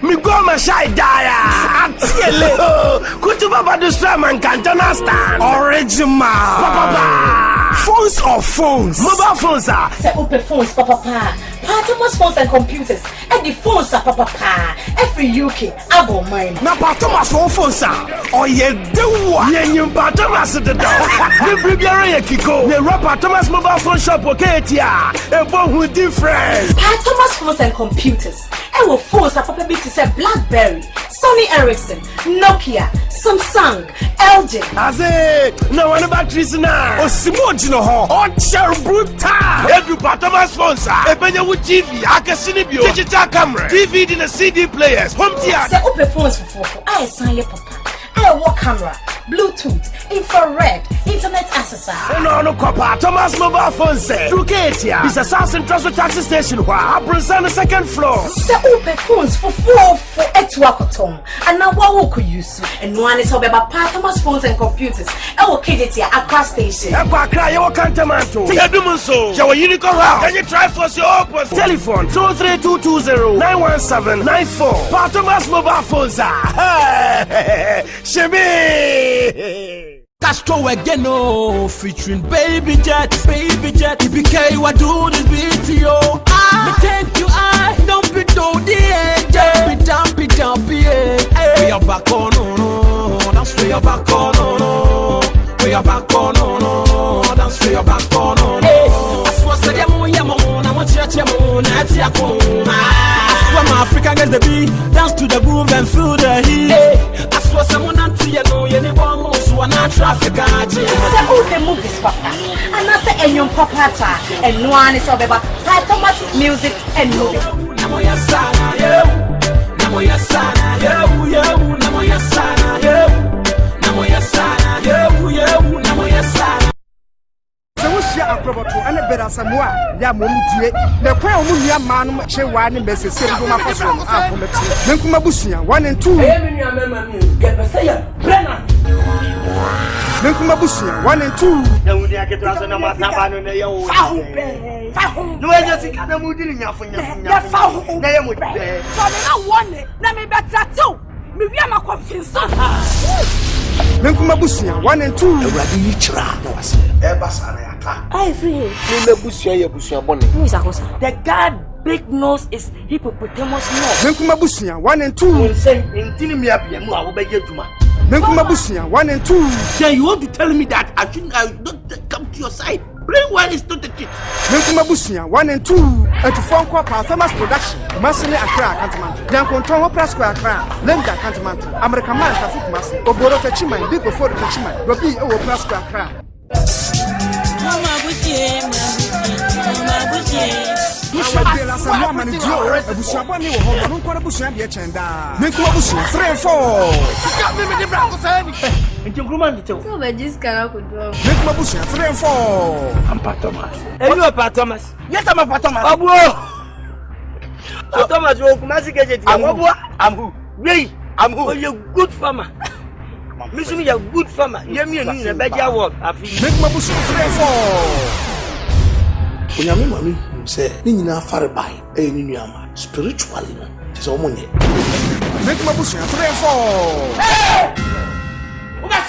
Me go my shy daya. Atiele. Kutuba badustra man cantona stand. Original. Papa. Phones or phones? Mobile phones are. Say open phones, papa. Thomas phones and computers. And the phones are papa. Every UK, I go mine. Na Thomas phones are. Oh ye do what? Ye Thomas the dog. The Brigadier Kiko. The rapper Thomas mobile phone shop. Okay, tia. A phone who different. Thomas phones and computers. And with phones are papa to say BlackBerry, Sony Ericsson, Nokia, Samsung, LG. As it. No one about trees now. Oh, Simon, oh, Cherubuta. Every Thomas phones are. A penny with TV, Accusations, digital camera, DVD in the CD players, home theater. Say open phones for I sign your papa. I walk camera, Bluetooth, infrared, internet access. No, Papa. Thomas mobile phone say. Truketia. It's a Samsung transfer taxi station. Why? On the second floor. Say open phones for 8 wakotom. And now what could use? And one is about Thomas phones and computers. I will kid it here across station. I cry your cantamanto. Yadumunso. Your unicorn house. Can you try for your open telephone 23220-91794. Thomas mobile phones are. Shebe. Castro again, oh, featuring Baby Jet, EBK, what do this BTO? Me take you, I don't be told the edge, don't be, we are back on, no, that's where you're back on, no, we are back on, no, that's where you're back on, no. I swear, say, I want you to that's your phone. When my African gets the beat, dance to the groove and feel the heat. I swear someone not to you know you never most one not traffic. Say who the movies papa, and I say and young papa and no one is about Thomas music and movie. Namoya sana yo, namoya sana yo, namoya sana yo, namoya sana yo, namoya sana. Acrobato and a better Samoa, Yamumue, the Crown Munia man, Chewan, and Bessie, Silver Menkumabusia, 1 and 2. Get the sayer, Brenner. Menkumabusia, 1 and 2. No, they get us on a Masaban and they all. No, I just think I'm moving enough for you. That's how they are. I want it. Let me bet that too. Maybe I'm a confused. Menkumabusia, 1 and 2. I free. The God big nose is hippopotamus nose. Menkumabusia, 1 and 2. Menkumabusia, 1 and 2. So you want to tell me that I don't come to your side? Brain one is not the kid. Menkumabusia, 1 and 2. At phone call Thomas production. Masini Accra, Cantaman. Yankonton Prasco Accra. Lenda Cantaman. American man, Tafuk Mas. Oboro Tachima, Big before the Tachima. Robi over Prasco Accra. Mama Butie. Bella Samuel and Joe, a Bushabani or Home, Busham Yachenda. Menkumabusia, 3 and 4. Got me with the Broncos and you command it. So I just cannot control. Menkumabusia, 3 and 4. I'm Pat Thomas. And you are Pat Thomas? Yes, I'm a Pat Thomas. Thomas will come as I'm who? Ray, I'm who? You're a good farmer. Listen, you're a good farmer. You're me and a better work. Menkumabusia, 3 and 4. When your mommy say, Nina Farabai, a Niama, spiritually, it's all money. Menkumabusia, 3 and 4. At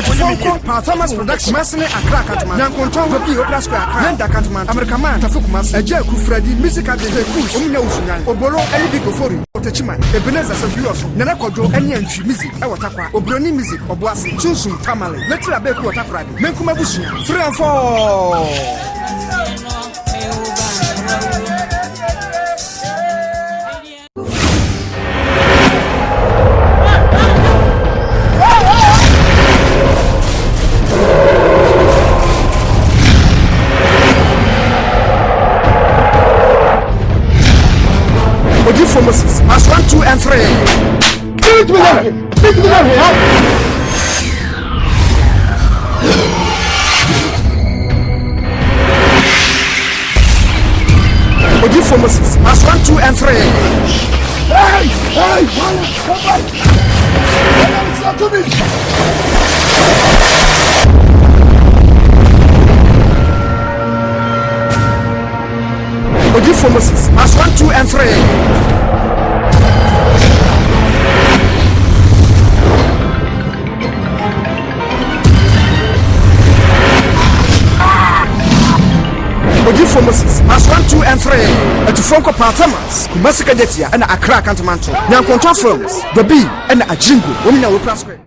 phone call Thomas production, Massine Accra Cantaman. Yankonton Robi Prasco, Lenda Cantaman, American man, Tafukumas, a Jack Freddy, musical de Kush, Ominosunan, Oboro, and Bigofori, Otachima, Ebenezer Savios, Nanakojo, and Yanchi music, Awatapa, Obroni music, Obuasi, Chusum Tamale, Let's Abeku Tapradi, Menkumabusia, 3 and 4. Moses, as 1, 2, and 3. Do it with them! Do it with them! Oji for Moses, as 1, 2, and 3. Hey! Come back! Listen to me! Odi for Moses. As 1, 2, and 3. Odi for Moses. As 1, 2, and 3. At Fonko performance. Kumasika Jetia and Accra Cantamanto. Nyankontra films. The B and Ajingo. Women are Opera Square.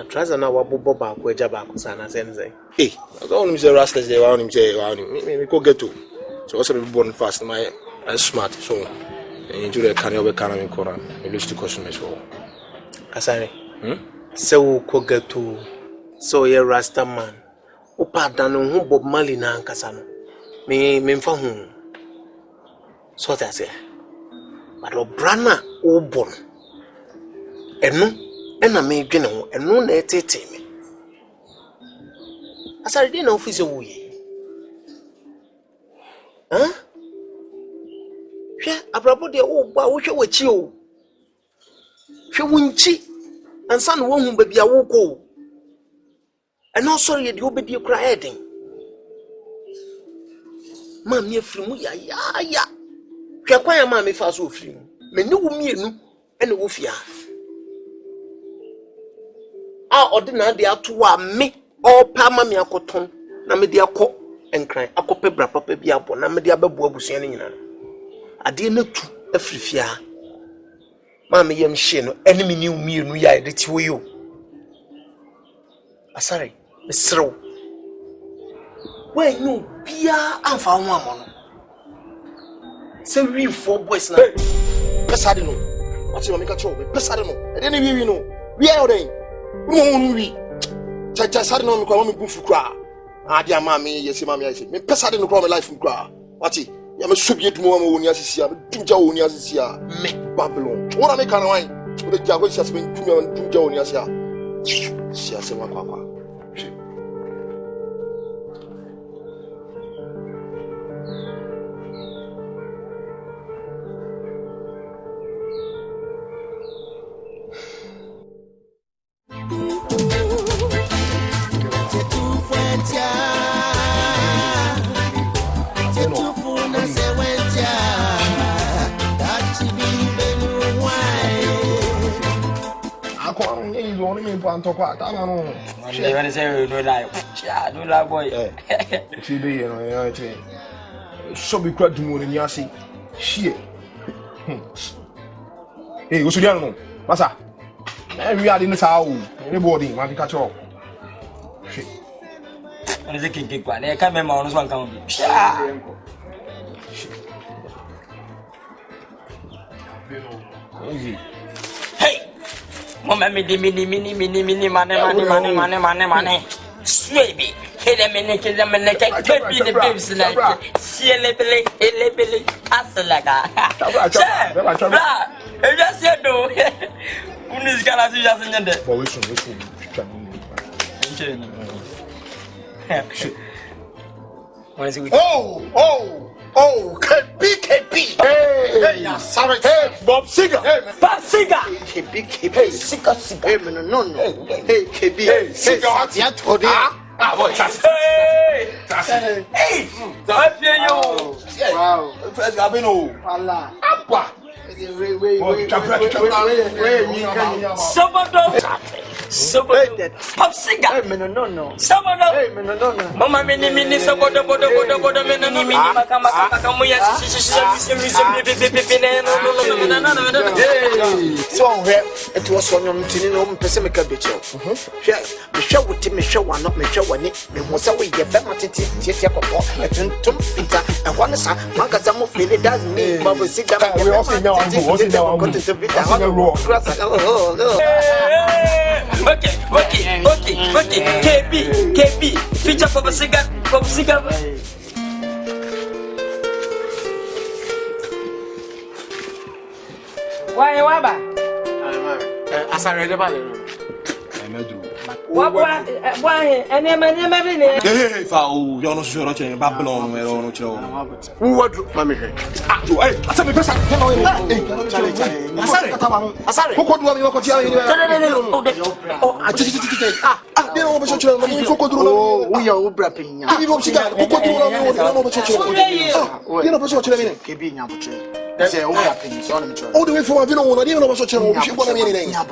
Traza na wabubo ba ko eja ba ko sana senze. I don't know restless day want him say me go get to. So also be born fast my smart so into the can you can me corner. Me lose to customers so. Asare. So ko get to so ye rasta man. Opa dan ho Bob Marley na ankasa no. Me mfa hu. So that say. But obrana obon. Enu ena me dwene ho eno na etete me asare di na office wuye hwe abrabo de wo ba wo hwe wachi o hwe wunchi ansa no wo hu ba bia wo ko eno sori de obedi kura eden ma me afiri mu ya hwe kwa ya ma me fa so ofiri mu me ne wo mienu ene wo fia ordinary atu wa me pa ma me akoton na me de akọ enkran akọpe bra papa bi abo na me de ababu abusua ne nyina ade na tu afrifia ma me yem hye no enemy ni umienu ya de ti wo yo asare me serew when you bia amfa ho amono se we four boys na pesade no ati ma me ka cho be pesade no e de ne wi no wi e odin wi cha sare no me kwa me gufu kra ade ama me yesi ma me yesi me pesade no kwa me life kra ati ya me subie dumo ma woni asisia me dumja woni asisia me babylon wona me kana wan o de jago sia se me dumja woni asia sia se ma kwa you want me to talk about? I don't know. They want to say no lie. Yeah, no lie, boy. If you be, you know, so be quite more than you see. Shit. Hey, what's your name? Massa. We are in the house. Anybody want to catch up? Shit. What is it? King one. I can't remember on one count. Hey, Mama, mini, money. Swaby. Kill them in the can't be the babes like. See a little, Asalaga. Just said no. Who is going to see us in the KP. Hey, sorry. Hey, Bob Siga. Bob Siga. KP. Siga. Hey, no. Hey, KB. Hey, Siga. Ah, boy, hey! Hey! I feel you! Wow. First, I've been all. Allah. Apa. Somebody. Pop Siga. Hey, no. Somebody. Hey, no. Mama, mini, somebody, mini, so it was on your Pacific bitch. The show with me, show one, not me, show one. It was a way get back to Tum Fita, and one is a Mancasamo Philly doesn't mean Bubble Siga. We also know I'm going to be Okay. KP, feature Papa Siga. Why, Waba? As I read about it. Why, and I'm Hey, foul, you're not sure of Babylon, where on who would mammy? Hey, I said, because I who could want you to tell you? Oh, I just we are wrapping. You don't see that. Who could do all the way from I didn't know what channel. She want anything. I'm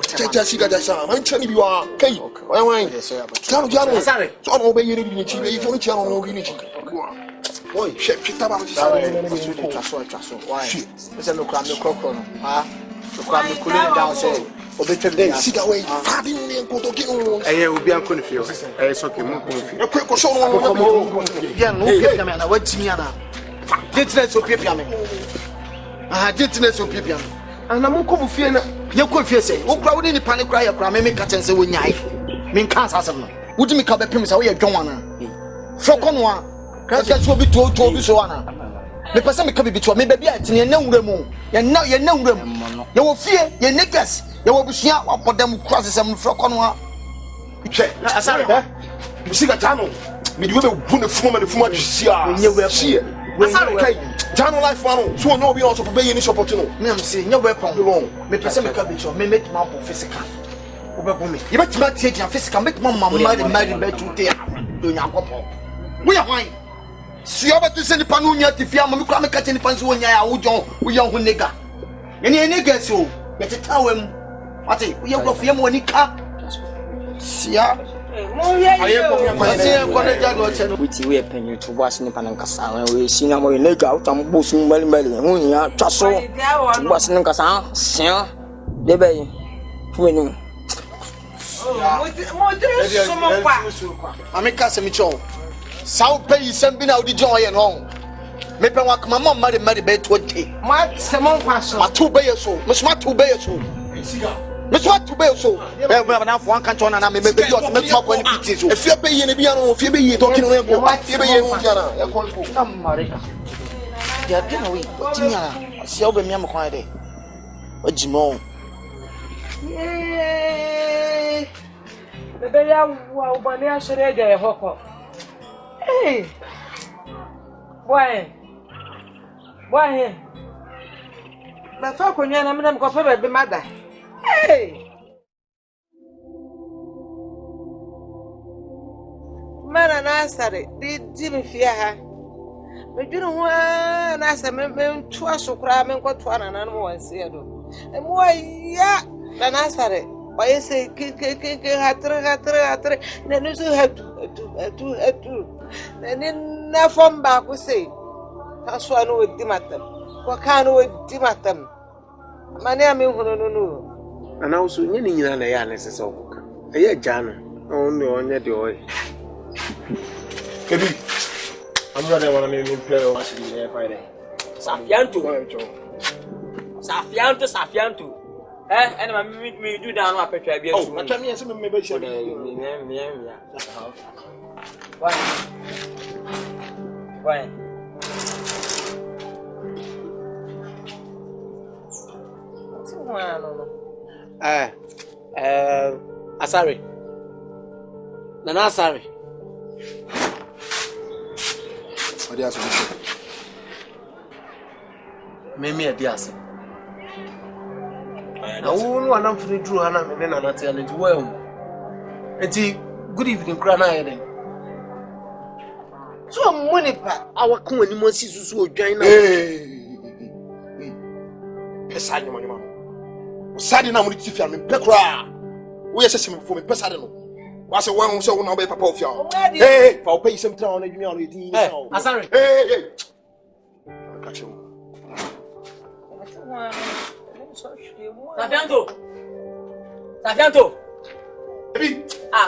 telling you are. Okay. Sorry. So I'm obeying you. You only channel. Boy, shit, why? It's a look at the cocoa. Look at the cooling down. Say, obey, sit away. Fabian, go to get on. I will be unconfused. I saw him. A quick show. Yeah, what's me? Didn't of people. Didn't of people. And I'm going to fear you could fear say, who crowd in the panic cry of Grammy Catens when you mean cancer. Would you make up a premise away at Joanna? Froconwa. Can't will be told to so on. The person can be between me, baby, and you know them. And now you know them. You will fear your niggas. You will be seen up for them crosses and Froconwa. Sorry, you see that tunnel. Me do the wound from the former see. You will see it. Channel life one, so no, we also pay any opportunity. I'm saying no weapon belong. Me person can be sure, me make my physical. Me. You bet my take your physical, make my mama marry bed to there. Do your papa. We are wine. See over to send the panunia to fear, Mamma come catching the pants when you are young nigger. Any nigger so, but to tell him what we have got him when he come. See, I am going to which we are paying to wash in the Panancasa, and we see now we make out and boosting Melly, when you are just so washing Cassa, sir, the bay. When I make us a Mitchell. South Bay is sending out the joy and home. Maybe I come on, marry bed 20. My Simon Passion, my 2 bayers so, Miss Mat 2 bayers so. Miss Mat 2 bayers so. Well, we have enough one canton and I may make you make up when it is. If you're paying a piano, if you're being talking about America. You are dinner week, Tina, see over me, I'm quiet. What Jimon? Yay! The baby, well, when I should have a hawk. Hey, why? But talk when you're not going to be mother. Hey, man, and answer it. Did Jimmy fear her? But you don't want to answer me twice so cry and got one and one said. And why, yeah, then answer it. Bayie say hatre na no so hatu na from back we say that's why no with dimatam what can with dimatam mane ame hunu no and also nyini nyina na ya na sese okoka eye jano onye de oy kebi I'm not one me play o actually there Friday Safianto and me do down up at Trabia. Oh, I me some maybe show Why? Asari. Nana Asari. What do you say? Mimi adiasa. Na wonu anam firi duru hana me na nate na nti wam. Enti good evening kra na yeden. So money pa awako ani mo si susu odwan na. Pesa nyama nyama. Usadi na mo ti fia me pe kra. Wo ye sese me fo me pesa de no. Wa se wan so wona be papa ofia. Hey, fa o pay sem tra on adwumi on edin. Asari. Hey. Catch you. Safianto. Ebi.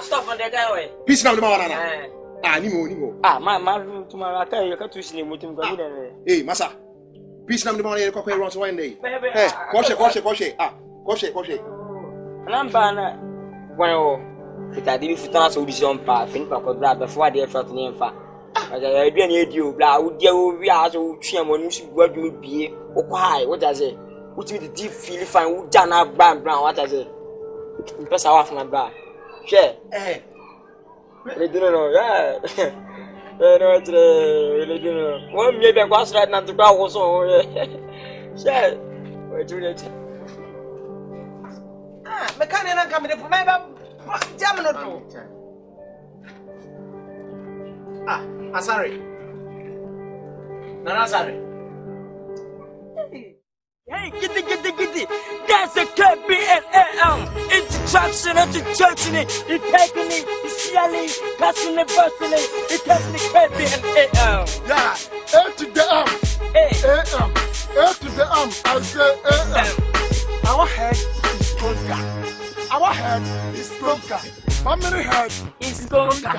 Stop on the guy way. Peace now the man na. Ni mo. Ma tomorrow atai you ka tu sini mutum ka bi na. Hey, masa. Peace now the man here kokwe run so one day. Hey, koshe. Koshe. Namba na. Bueno, ita di futan so audition pa, fin pa ko bra before dey effort ni mfa. Aja ya bia na edio bla wo dia wo wi aso wo twa mo nu si gwadum bie. Wo kwa hai, what does it? What with the deep feel fine, wo jana brown, what does it? Pesa wa funa bra. Share. Le dino no, yeah. No tre, le dino. Wo mi be kwa straight na to kwa wo so. Share. We do it. me can na come dey for my jam no do. Asari. Nana Asari. Hey, giddy. That's a KBNAM. Introduction into churching it. It's taking it, it's yelling, passing it, busting it. It's passing the KBNAM. Yeah, A to the AM. AM. A to the AM. I say AM. Our head is Conga. Our head is Conga. Family head It's Conga.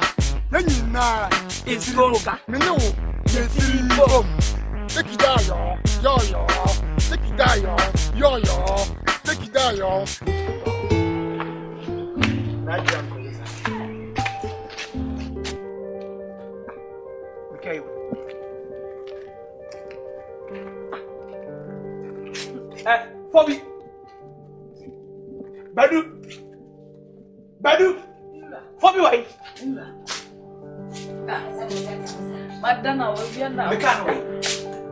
Then you know It's Conga. me know the three take it down, yo. Take it down, yo. Take it down, yo. Okay. Fobi. Badu. Fobi why? Madana will be now.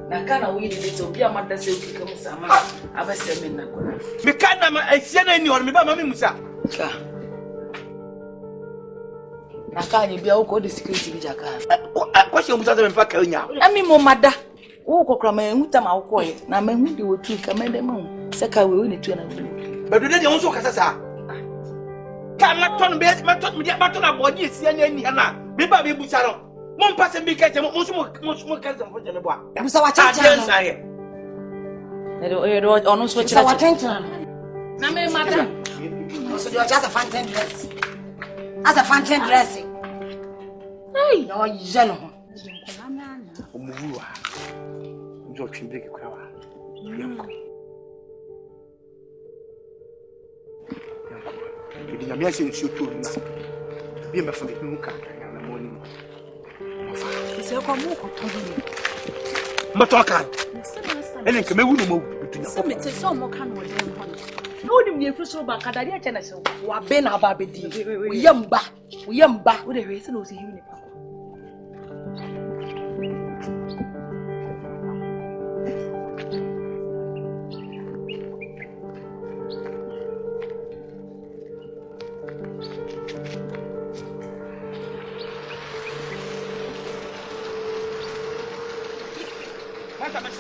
Nakana we did to be a mother say we come some. Abasemin Nakona. Mekana I see any or me ba mami musa. Nakani be all the security jaka. Question musa me fa kanya. Ami mo mada. Wo kokra ma enhuta ma wo koye. Na ma hu de wo tu ka ma dem hu. Seka we ni tu na wu. Badu de won so kasa sa. Ka ma ton be ma ton abodi esi anya ni na. Me ba be busa no. Mon passe bi ka mo mo ka zan fo jeme bo. Busa wa chancha. Ono so Busa wa chancha. Na me mada. So you are just a fountain dress. As a fountain dressing. Hey, no yeno. Omuwa. Njo twimbe ke kwa wa. Yanko. Bidi nyame ase nsuo to na. Bi me fa me hu ka na moni. Se ko mu ko to ni. Matoka. Ene nke mewu no mo bitu Se mete so mo kan wo dem ho. No dim ye fru so ba kadari a chana se wa be na ba be di. Uyamba. Wo de hwe se no se hiu ne pa.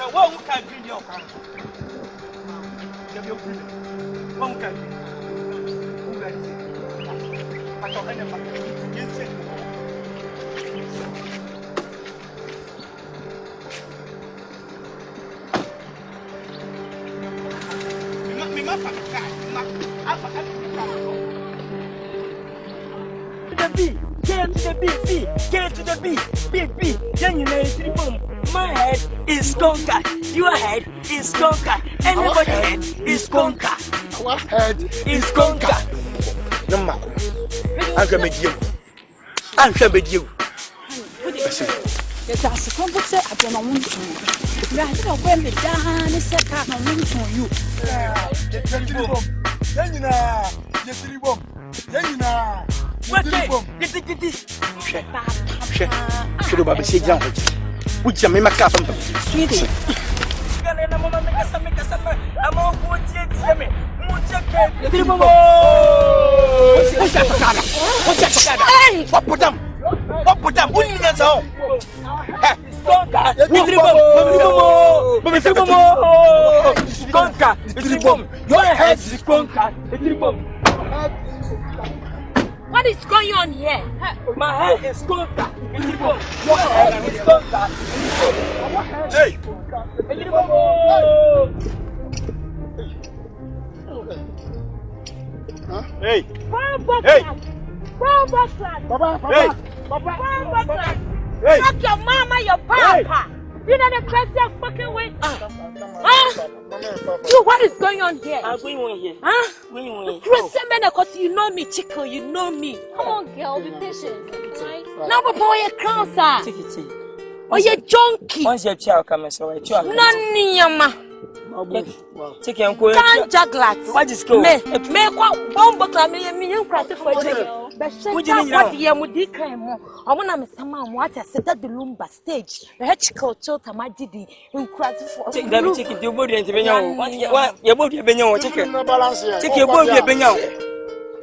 Who can bring your car? Who can? Get to the B. Then you know it's boom. My head is conquered. Your head is conquered. Everybody's head is conquered. Our head is conquered. No matter. I'm going to I'm going to you. Yes, I come to say I don't want to. You are not going to down and set out on wings on you. Should have been saying, which I may make up. Sweetie. I'm all good. What is going on here? My head is conquered. Your head is conquered. Hey! Hey! Hey! Hey! Fuck your mama, your papa. You know the crazy fucking way. You, what is going on here? I'm going on here. Huh? Going Crazy man, because you know me, Chico. You know me. Come on, girl, be patient. Right? Now, but boy, you crown, sir. Take it. Oh, you junkie. Once your child comes, so I try. Nani, yama. Take your uncle. Can't juggle. What is going on? Me what bomb buckler me you cry for you. But what you mudi crime mo. I want me sama what I said that the lumba stage. The Chico chota my didi in cry for. Take that take it. You body and benyo. What your body benyo take it. Take your body benyo.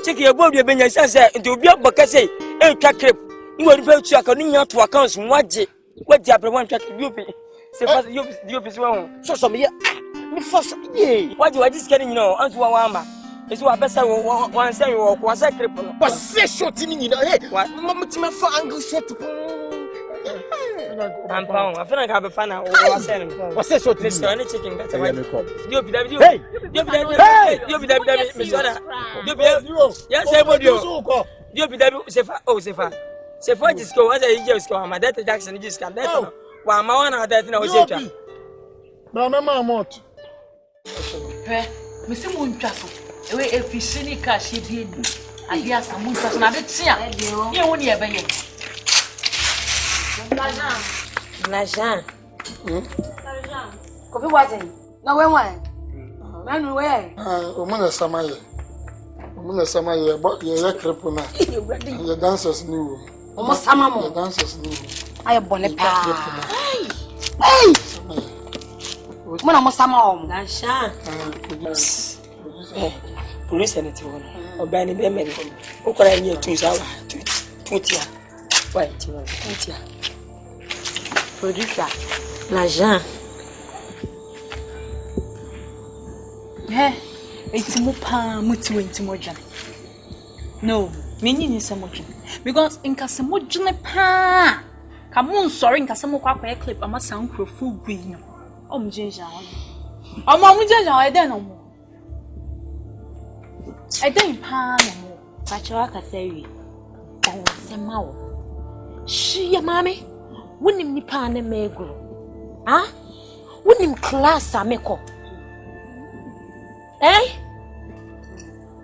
Take your body benyo say to be up bakase e twa crep. You want to check on your to accounts what the other one track you be. Say first you be one. So some here. Me first yeah. What you are just getting onto one it's what best one say you was a crip. But say short in you know. Hey, what? Mama to my angle short. I'm pound. I feel like I have a fan of what's saying. What's that short? This any chicken that's Hey! You be yes, everybody. You be Sefa. Sefa just go as a just go. My dad Jackson just come there. While my one had that in our center. Mama Mot. Missing one castle. Away a fishing cash, she did. I hear some moon person. I did see you won't hear Bayie. Najan. Coffee watching. No, when? Man, where? Omuna Samaye, but you're cripple. Your dancers knew. Almost some more dancers knew. I have bonnet. Hey! When I'm some home, police and it or banning them. Who can I hear 2 hours? 20. Why, 20. Producer, Najan. Eh, it's Mupa Mutu into Mojan. No, meaning is a motion. Because in Casamojan pa. Come on, sorry, in Casamoka clip, I must sound full green. Ginger. Oh, Mamma Ginger, I don't know. I don't pan no more. Patriarch say, oh, Samao. She, mammy, wouldn't me pan and megro. Ah? Wouldn't class a make up? Eh?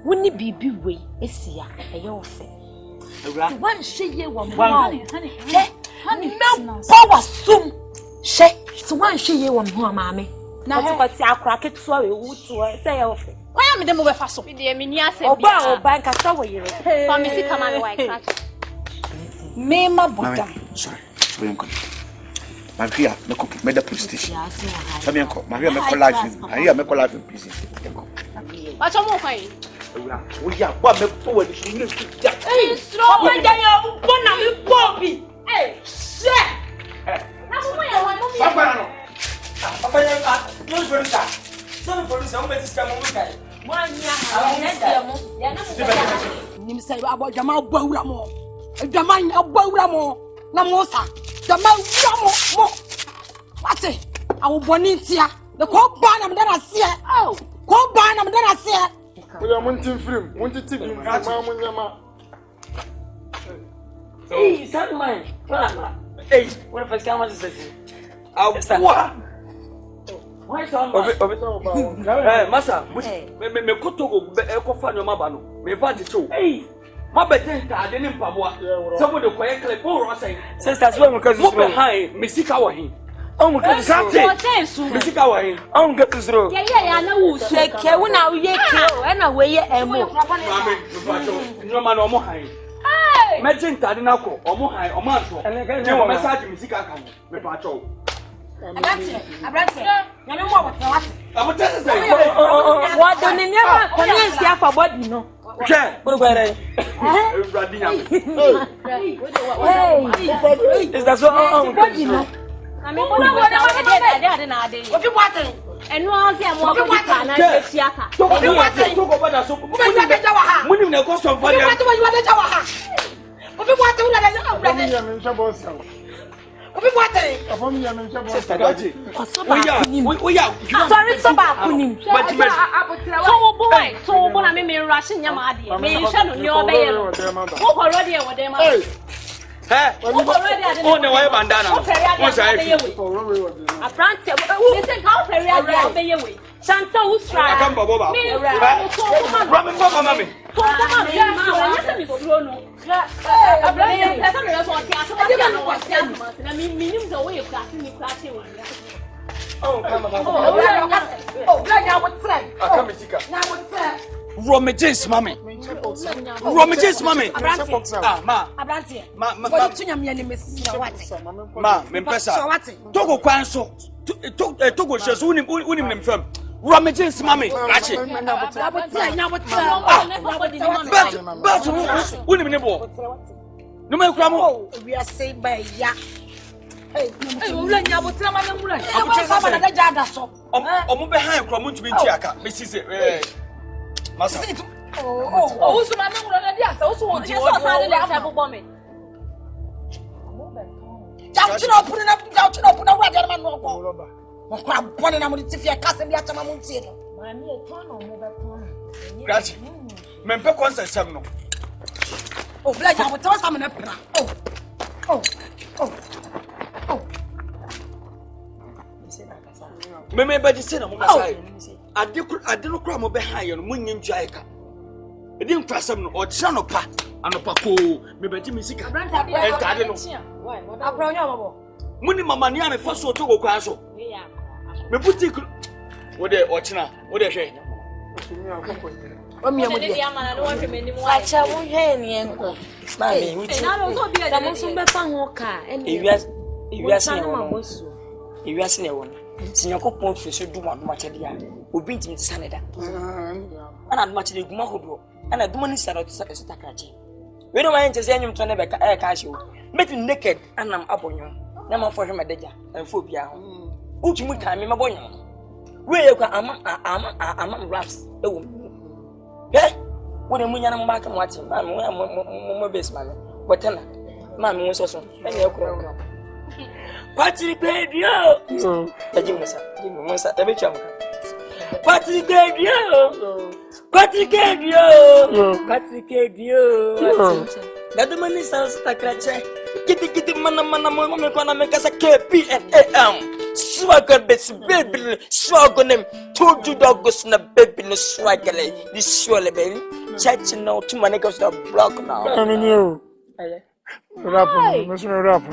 Wouldn't it be way? It's ya, a your thing. One she one honey, no power soon. She, so one she one more, mammy. Now, what's our cracket sorry, would say off. Why am I the move fast? With the minias or bank a saw you. Pharmacy come on, white. Mema Buddha. Sorry, Maria, made the police station. Maria, make life in prison. What's your more fine? We are what make forward. Hey, stop my damn Bobby. Hey, shit. Papa, no. Papa, you police. Some police, I'm going to come over. Nim say about Jamal Bowramo. Jaman Bowramo. Namosa. Jamal Ramo. What's it? I will bonitia. The cold barnum that I see. Oh, cold barnum that I see. We are wanting film. Wanted to be Mamma. Hey, son, man. Hey, what if I come and say, I'll start. Why so Massa, me kutogo ekofa no mabano. Me va di so. Hey, ma betenta ade ni mpaboa. Somebody ko ye clip o ro say. Sisters we me kazu. Mo be high, me sika wa hin. On ka so. Me sika wa hin. On ka so. Ya na wu so. Ke wu na ye ke o na we ye emo. Mama, no ma no mo high. Hey! Me tinta ade na ko, o mo high, o ma so. Je wo message me sika kan. Me pa cho. Abranche. Nyame mo what? Abotese say. What do ni never connect here for body no. Okay. Hey, is that so? Body no. I mean, what you want? And no one say more what na Siaka. What you want? Talk about that so. Muni na go so for them. What you want? What you want? Obi wate. Sister Gaji. We are. Sorry, so bad kunim. So boy, na me rush nyama ade. Me hwe no nyo be ye. Wo ko ready e wo dem. Eh? Oh, no way bandana. What's that? Aprante. We say how peri ade be ye we. Santa usra. I come baba. Me Ramen baba mami. So mama, yes, me suro no. Abraham, person me so tia so tia no was tia na me minim the way class ni class e won. Oh, come on. Oh, blood ya what try. Come sika. Na what try. Romages mami. Romages mami. Ah, ma. Abrante. Ma, what tunya me ni mesi na what? Ma, me pesa. Togo kwan so. Togo sheso unim nem fam. Romages mami. Achi. But unim ne bo. No me kura mo. We are say by ya. Hey, ula nya botra ma na mura. Abutra ma na da jada so. Omo be han kura mo ntumi ntiaka. Mesi se Masa. Oh, so ma na mura na dia so won ti so sa le asa bo me. Jauchino puna wa dia ma no bo. Mo kwa bone na mo ti fie kase bi atama mo ntie no. Ma mi e ton no mo be ton. Grazie. Me mpe concert sem no. Oh, blood ya botra sa me na pra. Oh. Me be di se na mo mesai. Ade no kura mo be han ye no munyi ntwa eka. E di nkwasem no o kira no pa anopa ko me be di misika. Entade no. Abro nyo babo. Muni mama ni ame fa so to go kwan so. Me boutique wo de o kira wo de hwe. O mi amudi. Acha wo hwe ni enko. Ma me wuti. Na no so bi e mo so be fa ho ka. Ewiase ne won. Sinyakopon fi so duma chede ya. Obi ntimi tsaneda. Ana duma chede guma hodo. Ana duma ni sara to saka takrache. We no man chese anyum to na be ka hye o. Meti naked anam abonyo. Na man fo hwe medeja. Enfo bia ho. Utumu kan me mabonyo. We ye kwa ama raps ewo. Eh? Wona munya na mbaka mwati. Ma mo base man. Botana. Ma me won so. Ene ekro. Patrick Radio. Jimmy Musa, tabe chamka. Patrick Radio. Dadu mani sansa takrache. Kiti mana mo me kona me kasa KPNAM. Swagger besi baby, swagger nem. Told dogos na baby no swagger. This swole baby. Church now to my niggas the block now. I mean you. Rap, Mr. Rap.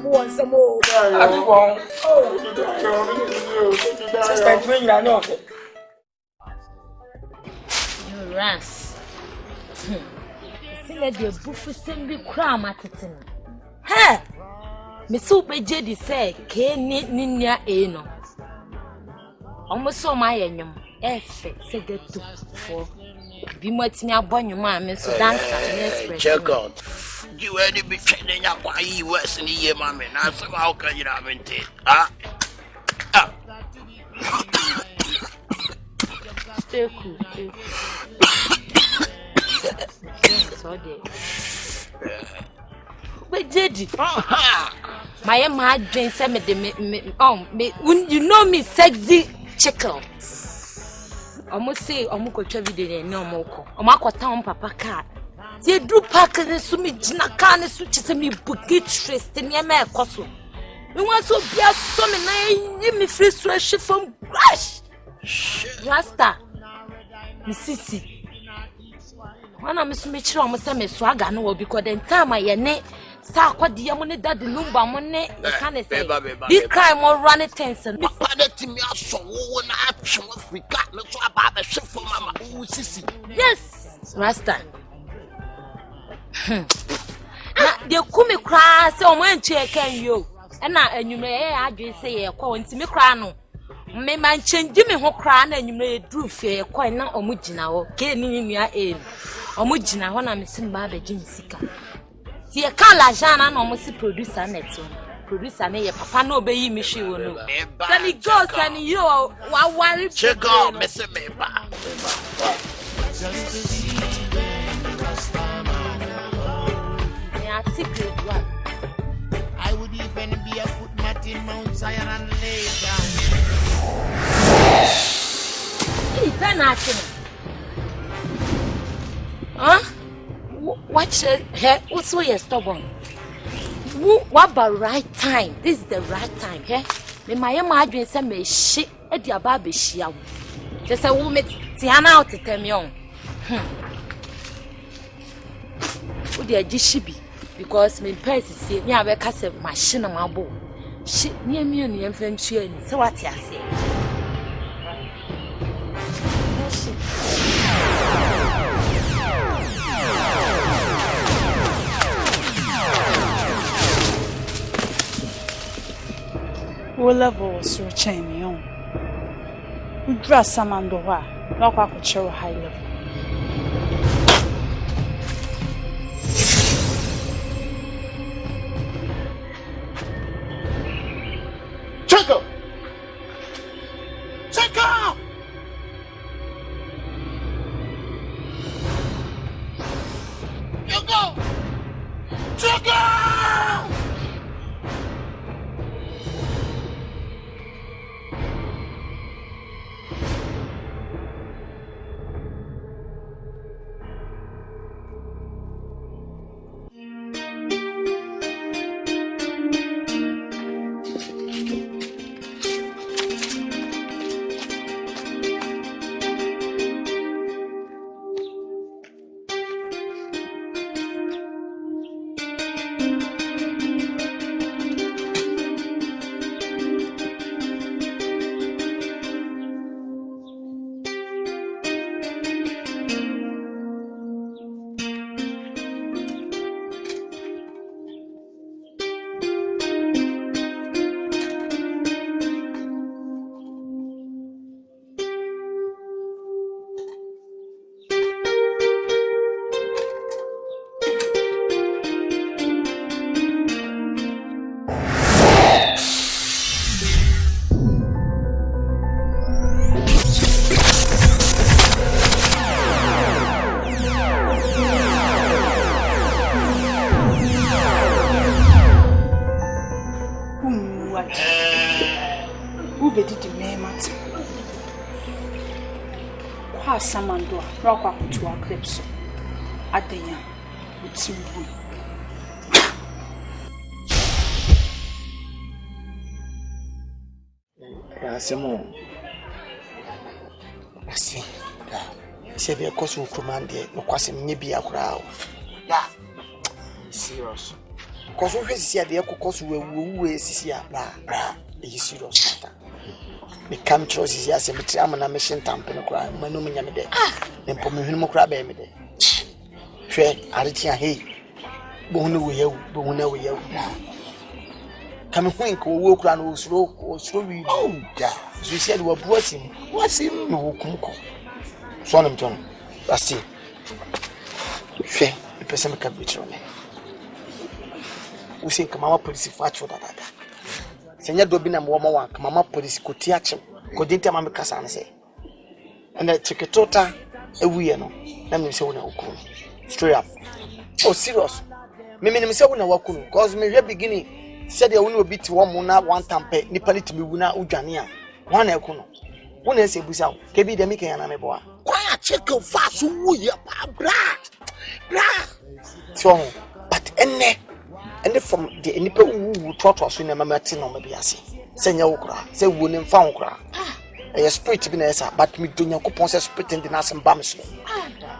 Want some more? Sister twin ya no. You ras. See let the bufu sembi kra matete no. He! Me so be jedi say ke ni nia e no. Omo so ma yenyum. Efe se getu for. Bi matini abonwuma me so dancer express. Check out. You any be training ya kwa yi west in the mama na so how can you have it? But Daddy, my mad drain send me you know me sexy chicken. Almost say Omuko Trevi no moko. Omako town papa car. They do pack and sumi jina can switches me bookie trist in your mare costume. We want to be a summon I me free fresh from brush. Rasta, Mississippi. When I'm Miss Mitchell, I'm a swagger no because then time I ne start what the money that the number money can say. This crime more run it tense and me so when I we got no about the ship for Mama. Yes, Rasta. The kumi cry so when check you. And you may I just say a coin to me crano. Me man change me ho cry and you may do fair coin now or mujina or getting me aim. Or mujina when I'm missing by the Jinsika. See a color Jana almost producer next one. Producer may papa no be me she will know. Can he go and you are worried? Check out, Mr. I would even be a footmat in Mount Zion and lay down. Huh? Watch her. What's where you're stubborn? What about right time? This is the right time, eh? Me my imagine say me shit at your baby shia. Just a woman Tiana out to tell me on. Would you just be? Because me parents say me have a cast machine on my bow. Shit near me and the infantry. So what you say? What level was your chain on? You dress some under what? Not I could show a high level. Check up! Check up! You go! Check up! Samandua, rock up to our clips. Adenya, it's you. Simon. I see. Say be a costume command there, no question maybe a crowd. Yeah, serious. Because we see the costume we see a blah, is serious. The camp choices yes, I'm a mission tamping cry, my no me there. Then put me him crab me there. Shred, Aritia, hey, Bono we you, Bono we you. Come and wink or walk around or slow or slowly. Oh, yeah. So he said, we're blessing. What's him? No, come. Swan John, that's it. Shred, the person can be on me. We think Mamma police factual that. Senya Dobina Mama, Mamma police could teach him, could didn't tell Mamma Cassan say. and the chicketota a we no. Let me say when I walk straight up. Oh, serious. Me say when I walk cause me here beginning said you will beat one one tampe nipa to be wuna udwane one ekono. When I say busa kebi de make yana me boa. Quiet check your fast who ya bra. So but enne from the nipa who trot so na mama ti no ma biase. Senya wo kra, say wo ne mfa wo kra. A spirit bi na esa but me do Nyankopon say spirit in the nasem bam so.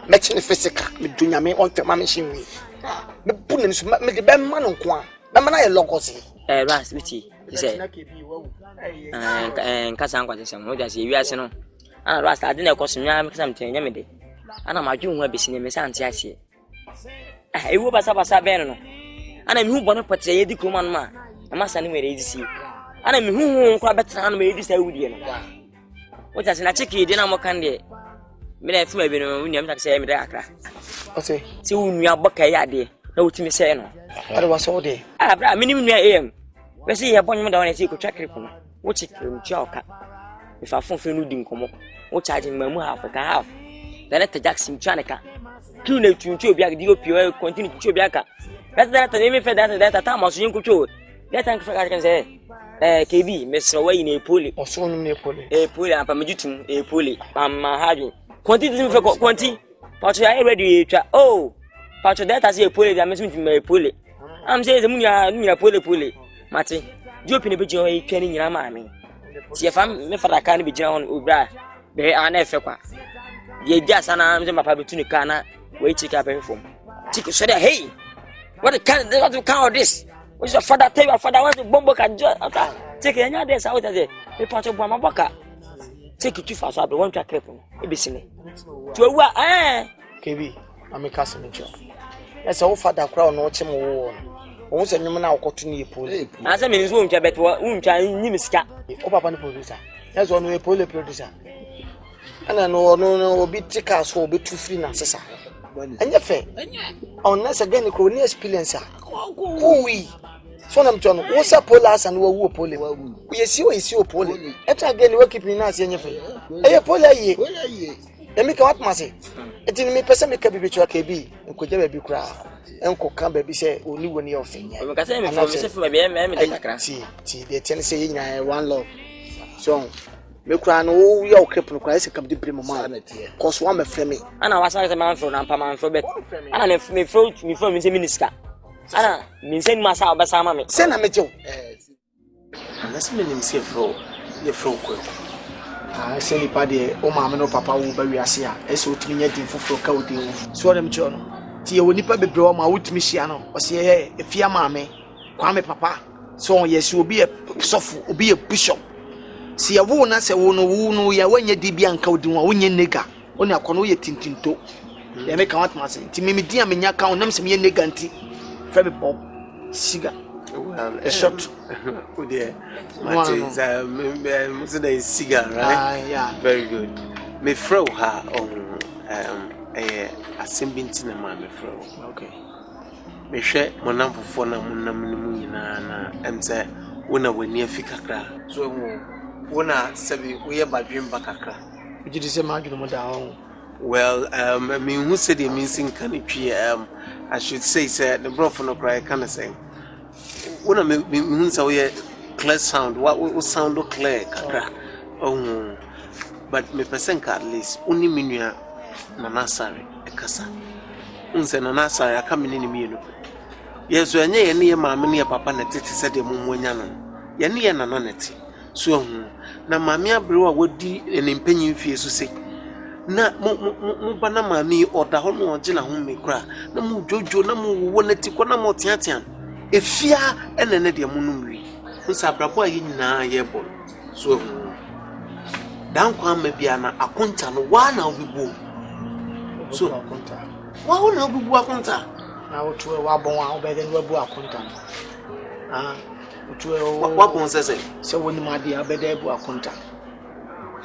Me chine physical, me do Nyame on twema me hyin wi. Me bu ne so me de be ma no nko a. Me ma na ye logosi. Ras witi. Say. Kasa nkwa tese mo ja se wiase no. Ana ras ade na ekoso nwa me kasa mtenya me de. Ana ma dwu ho abesi ne me sa ante ase. Ewo basa ben no. Ana mi hu bone potre ye di kroma no ma. Ama sa ne mere edisi. Ana mi hu nkwa betra no me edisi awudie no. What does na chiki de na mo kan de. Me na fuma bi no nya me tak say me de akra. Ose. Ti wu nua boka ya de. Na wutimi say no. Ade wa so de. Bra minim nua am. We say ye bonyo da wona say ko twakre ko no. Wo chiki mu chia oka. If I phone no di nkomo. Wo charging mamu half ka half. Then at Jackson Chaneka. Kill na tuntu obi ag di opio continue tuntu obi aka. That me fe that time aso yin kucho. That time ka can say KB Mr. Way in a poli. Or so no poli. Poli and Pamajutum, a poli. Mamma having. Quantity for quantity. Patch I ready. Oh, Patch that as a poli that makes me to a poli. I'm saying the Munya poli. Mati, you open a bit of training your mammy. See if I'm never I can't be John Ubra. They are never. Ye just an arms in my public tunicana. Wait, check up every phone. Chico said, hey, what to count this? What's your father tell your father wants to bomb a take any days out of the part of Bamabaka. Take it too fast, I want to keep him. Ibisine. To a KB, I'm a cousin. That's all father crown or chim war. Once a woman now continue pool. As I mean, won't bet what won't I nimiska. Opa producer. That's one way poly producer. And I know no be take us will be too free now, sir. And your fair. Unless again, you could experience. Who we? So I'm John, what's up, Polas and who poly? We see what is your poly. After again, we're keeping us in your face. Hey, Poly, let me come up, Massy. It didn't make person make a baby to a KB and could never be cry. Uncle come baby say, only when you're finger. Because I'm a see, the Tennessee one love. So, me cry no, we all kept no cries come to bring my man. Cause one my friend me. And I was like a man for an man for bet. And I me fruit me from the minister. Ana minsen masa obasama me se na mejo let's me say fro ye fro ko se ni pa de o ma me no papa wo ba wiase a e se otimi nya din foforo ka odi wo so dem cho no ti ye woni pa bebre o ma wotimi hia no o se ye efia ma me kwa me papa so ye se obi e sofo obi e bishop se ye wo na se wo no ya wanya di bia nka odi wo wonye nega oni akono ye tintinto ye me ka wat ma se ti me di a me nya ka onam se me ye nega nti Femi Bob, cigar. Well, a shot. Oh dear. Martin's a cigar, right? Yeah. Very good. Me throw her on a simbin cinema, me throw. Okay. Me share Monam for Fonamuna and say, when I were near Fikakra. So, when I say we are by dream Bakakra. Which is a margin down. Well, I mean, who said the missing canopy? I should say, sir, the brother no cry, can I say? When I mean, so we clear sound, what will sound clear? Oh, but me person at least only minya nanasari, a cassa. Unse nanasari, I come in me. Yes, we are near mamma near papa, and it said the Mumwanyano. Yanni and Nananeti. So, now Mamma Brewer would be an impending fear to say. Na mo bana mami oda ho no ogina ho me kra na mo jojo na mo wonati ko na mo tiatian efia enene de mo numri nsa brabo ayi nyina ye bo so dan kwa ma bia na akonta no wa na obibu so akonta wa na obibu akonta na otuwe wa bon wa obede no obibu akonta otuwe wa bon sese se woni ma dia obede bu akonta.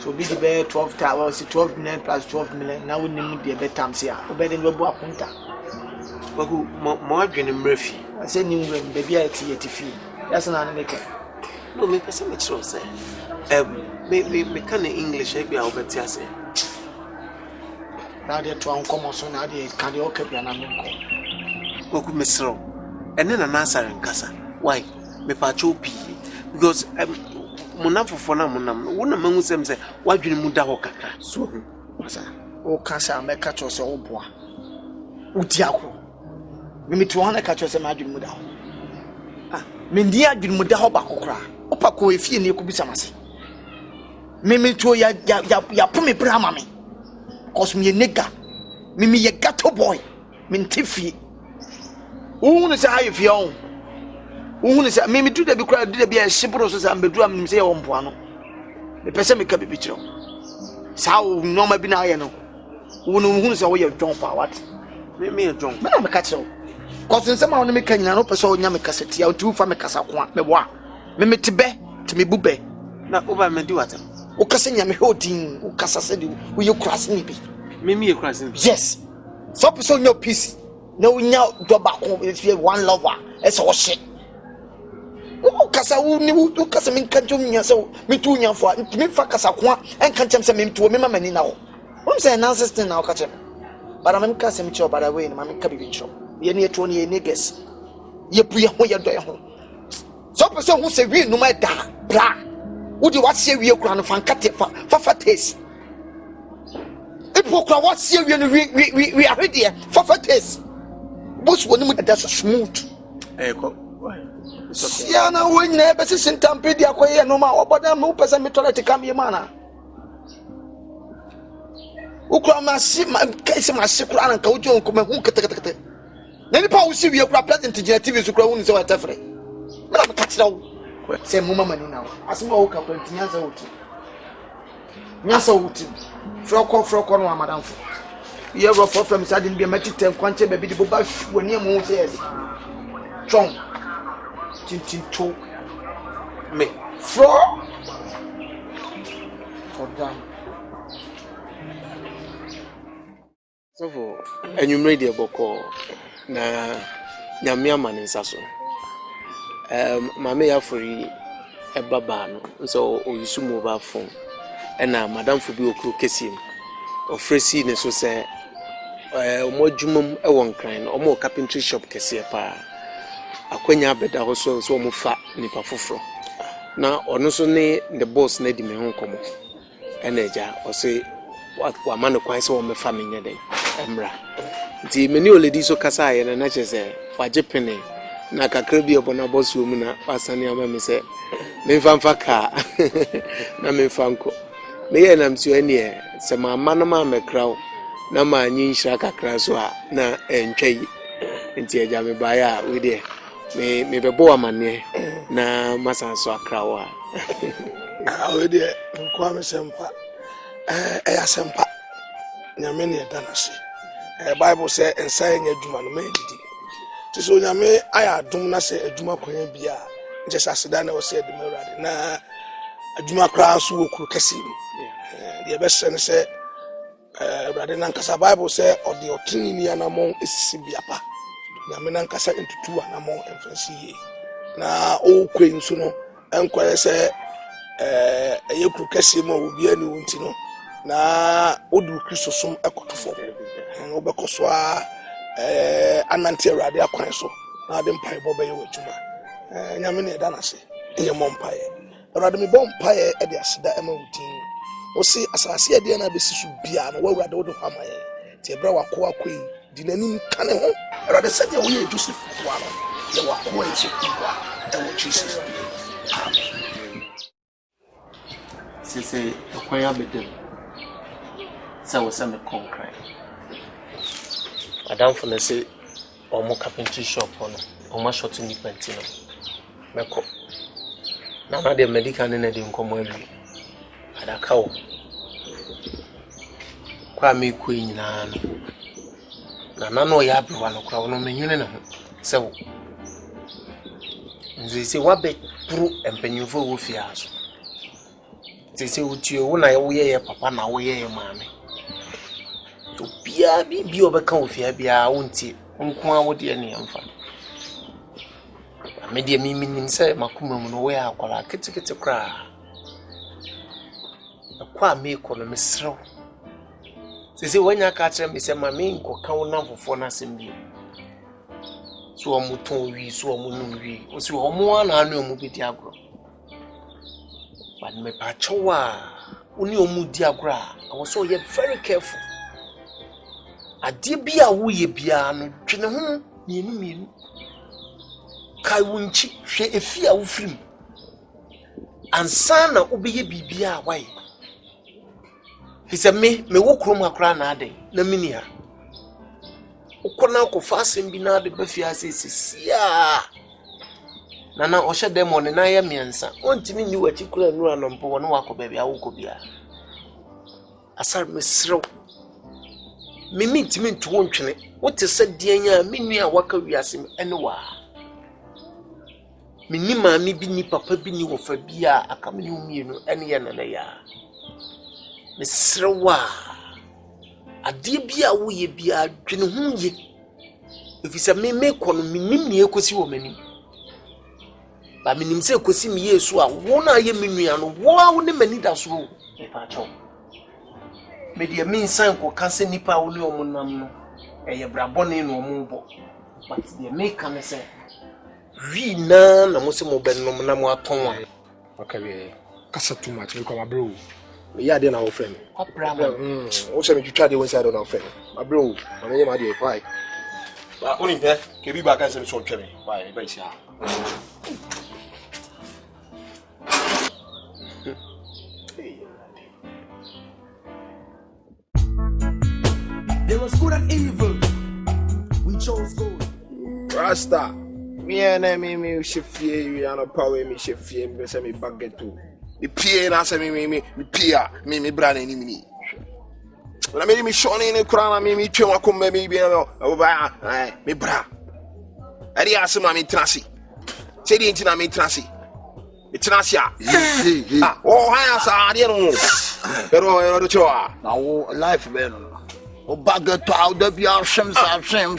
So be the 12 hours, 12 million plus 12 million. Now we need the better times here. Obey the Robo Apunta. Who more Jim Murphy? I said, New England, baby, I tea fee. That's an American. No, make us a much say. Me can English, I be Albert Yasse. Now they to uncommon so now they can they okay be an uncle. Koku mesro. And then an answer in Casa. Why? Me pacho pi. Because Munafo Fona Munam, one among them say, why do you muda hoka? So, O Casa, make catch us all boy. Utiako. Mimi to one catch us a magic muda. Ah, Mindia did muda hoba okra. Opako if you could be samasi. Mimi to ya pumi bramami. Cause me a nigga. Mimi a gato boy. Min tiffy. Who is how you feel? Who is Mimi do the be cried, did be a shipros and be drum say on Puano. The person make a picture. Sao no my binayano. Who is away of John Powat? Me a John, but I'm a catcher. Cause in some of the mechanic, no person Yamacassetti out 2 from a Cassaquan, me wa. Mimi tibe to me bube. Not over me do at him. O Cassania me holding, O Cassa said, will you cross me? Mimi a crossing. Yes. So person your piece. No, now go back home if you one lover. It's all shit. Oh, Cassa will know to Cassamin can't do me so. Me too young for me for Cassaquan and can't jump some to a member now. What's an ancestor now, catch him? But I'm Cassim Cho by the way, Mammy Cabin Show. You're near 20 niggas. You pre your day home. So person who say we no matter blah. Would you watch your crown of Fancate for taste? If what see we are ready for taste. What's one that's smooth? Siana win never since Tampedia Quay no more, but I'm no person to come your manner. Ukra see my case my secret and Kojo come who can take it. Then the power see we are present to the TV to grow in so at every. But I'm catching out. Say Mumma now. As more couple of Nyanza Uti. Nyanza Uti. Frog on Madame. You ever fall from sudden be a match 10 quantity baby the bush when you move says. Chong. Chin two. Me. Frog. For damn. So for and you made a boko na Yamia man in Sasso. Mamma free a babano, so you soon mobile phone. And now, Madame Fubio Krukesim, or Fresi, so say, more jumum a one crane, or more carpentry shop Cassia pa. A quenya better also so more fat nipa fufro. Now, or no so ne the boss need me home come. And Eja, or say, what man acquires so me family day, Emra. The many ladies so Casai and I say, why Japanese. Na kakrebi obona boss woman na pasani amame se me famfa ka na me fanko me ye nam so ene e se mama na ma mekraw na ma anyi nhira kakra so a na entwai nti eja me baya we de me bebo amane na masanso akrawa we de kwa me sempa ya sempa nyame ne danase Bible say ensa nya djuma no me didi so nyame aya dum na se adwuma kwan bia nje saseda na o se de mawrade na adwuma kra so wokuru kasim de be se ne se awrade na nkasa Bible say o de otini anamon esisi biapa nyame na nkasa entutu anamon emfansi ye na o kwen so no enkwere se ayekuru kasim o bia ni wonti no na odu Kristo som ekotofo o be koso a ananti awrade akwan so na de mpai bo be ye wadwuma nyame ne da na se ye mompae awrade me bo mpae e de aseda ema wudin o si asase e de na be sisu bia no wawrade wo de hamaye ti ebra wako akoi di nanim kane ho awrade se de wo ye Joseph kwa no ye wako e so kwa e wo Jesus se okwan abedem sa wo se me konkret Madam for the say omo carpentry shop on omo short ni penti no meko na de medical na de nkomo awi adaka wo kwa me ku nyina no na no ya abrewa no kra no menwene na ho se wo nzi se wa be pro empanyimfo wo fia so se utie wo na wo ye papa na wo ye maame to bia bi obeka ofia bia wonti nko a wo de ne amfa me de mi nim se makuma mu no we akwara ketekete kra akwa me ko no mesrew say when you catch them, say my main ko count na for na sembi. So omuton wi, so omunun wi. O si omo na anu omu bi di agro. But me pa chowa, uni omu di agro. I was so yet very careful. Ade bia wo ye bia no twene ho mienu kai wunchi hwe efia wo firim ansa na obeye bibia wai fisa me wo krom akra na ade na minia ukona ko fasim bi na ade bafia sisia nana ohye demon na ya miensa ontimi ni wachi kura nura no mpo wono wakọ bia wo ko bia asar mesrew mimi ntimi ntuwo ntwene wote se dianya menu a waka wiase ene wa mini maami bi ni papa bi ni wofa bi a akamni umienu ene ye nana ya mesrewa ade bi a wo ye bi a dwene hu ye efisa me kono minim ne ekosi wo mani ba minim se ekosi mi yesu a wo na ye menu ano wo ne mani da so e pa cho media mean sign ko kanse nipa woni omunam no eye brabone no omumbo but the make am say we na mo se mo ben no na mo aton wa okay we kasa too much we come bro me ya dey na wo friend o se me twitwa dey one side on friend my bro na me ma dey why ba oni be ke bi ba kan se so tweme why ba isi ha There was good and evil. We chose good. Rasta. Me and me shifie, we are power me shifie, me say me baget too. Me pie na say me pia, me brand any me. Na me shone in kra na me twa wakomba me bi na oba me bra. Eri asema me trasi. Say di ntina me trasi. Me trasi a. Ah, oh ha sa ade no. Pero do choa. Na wo life be no. O bageto awda bia hwem sa hwem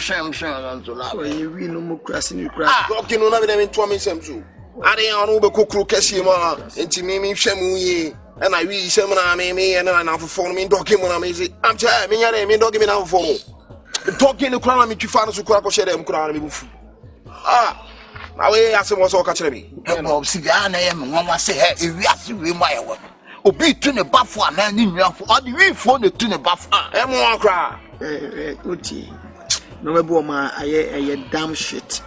so la we wi no mo krasi ni kra doki no na be me to me semzu are ya no be kokuru kesi ma enti me hwem yi na wi sem na me na fofo me doki mo na me say am cha me nyare me doki me na fofo mo doki ni kra na me twifa no so kra ko shere me kra na me bufu na we asem so ka kire me e bo si bia na ye me nwa se he e wi ase wi ma ye wo obi tu ne bafo ana ni nwafo odi wi fo ne tu ne bafo e mo akra oti no me bo ma aye damn shit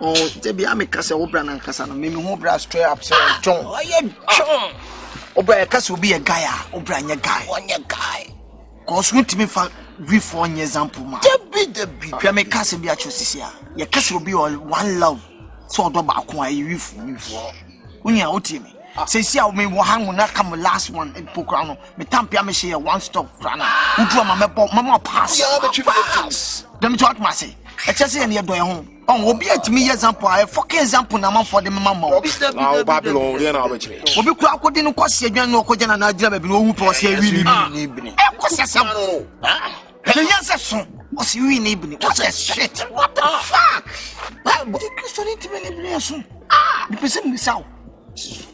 oh te bia me kasa wo bra na kasa no me hu bra straight up say John aye John obra kasa obi ye guy a obra nya guy onye guy cause we timi fa we for an example ma the bi hwa me kasa bia chosisi a ye kasa obi one love so odo ba ko aye we for unya oti me say see how me wo hang na come last one in program no me tampia me share one stop rana udu mama pass ya be twi pass dem talk ma say e chese ye ne do ye ho on obi atimi example a fucking example na man for the mama na Babylon re na obekire obi kura akodi no kwase adwan no okogya na agina ba bi no owu pa ose wi ni ibni e kwase sam no the yansa so ose wi ni ibni what a shit what the fuck the Christian intimate so the person misaw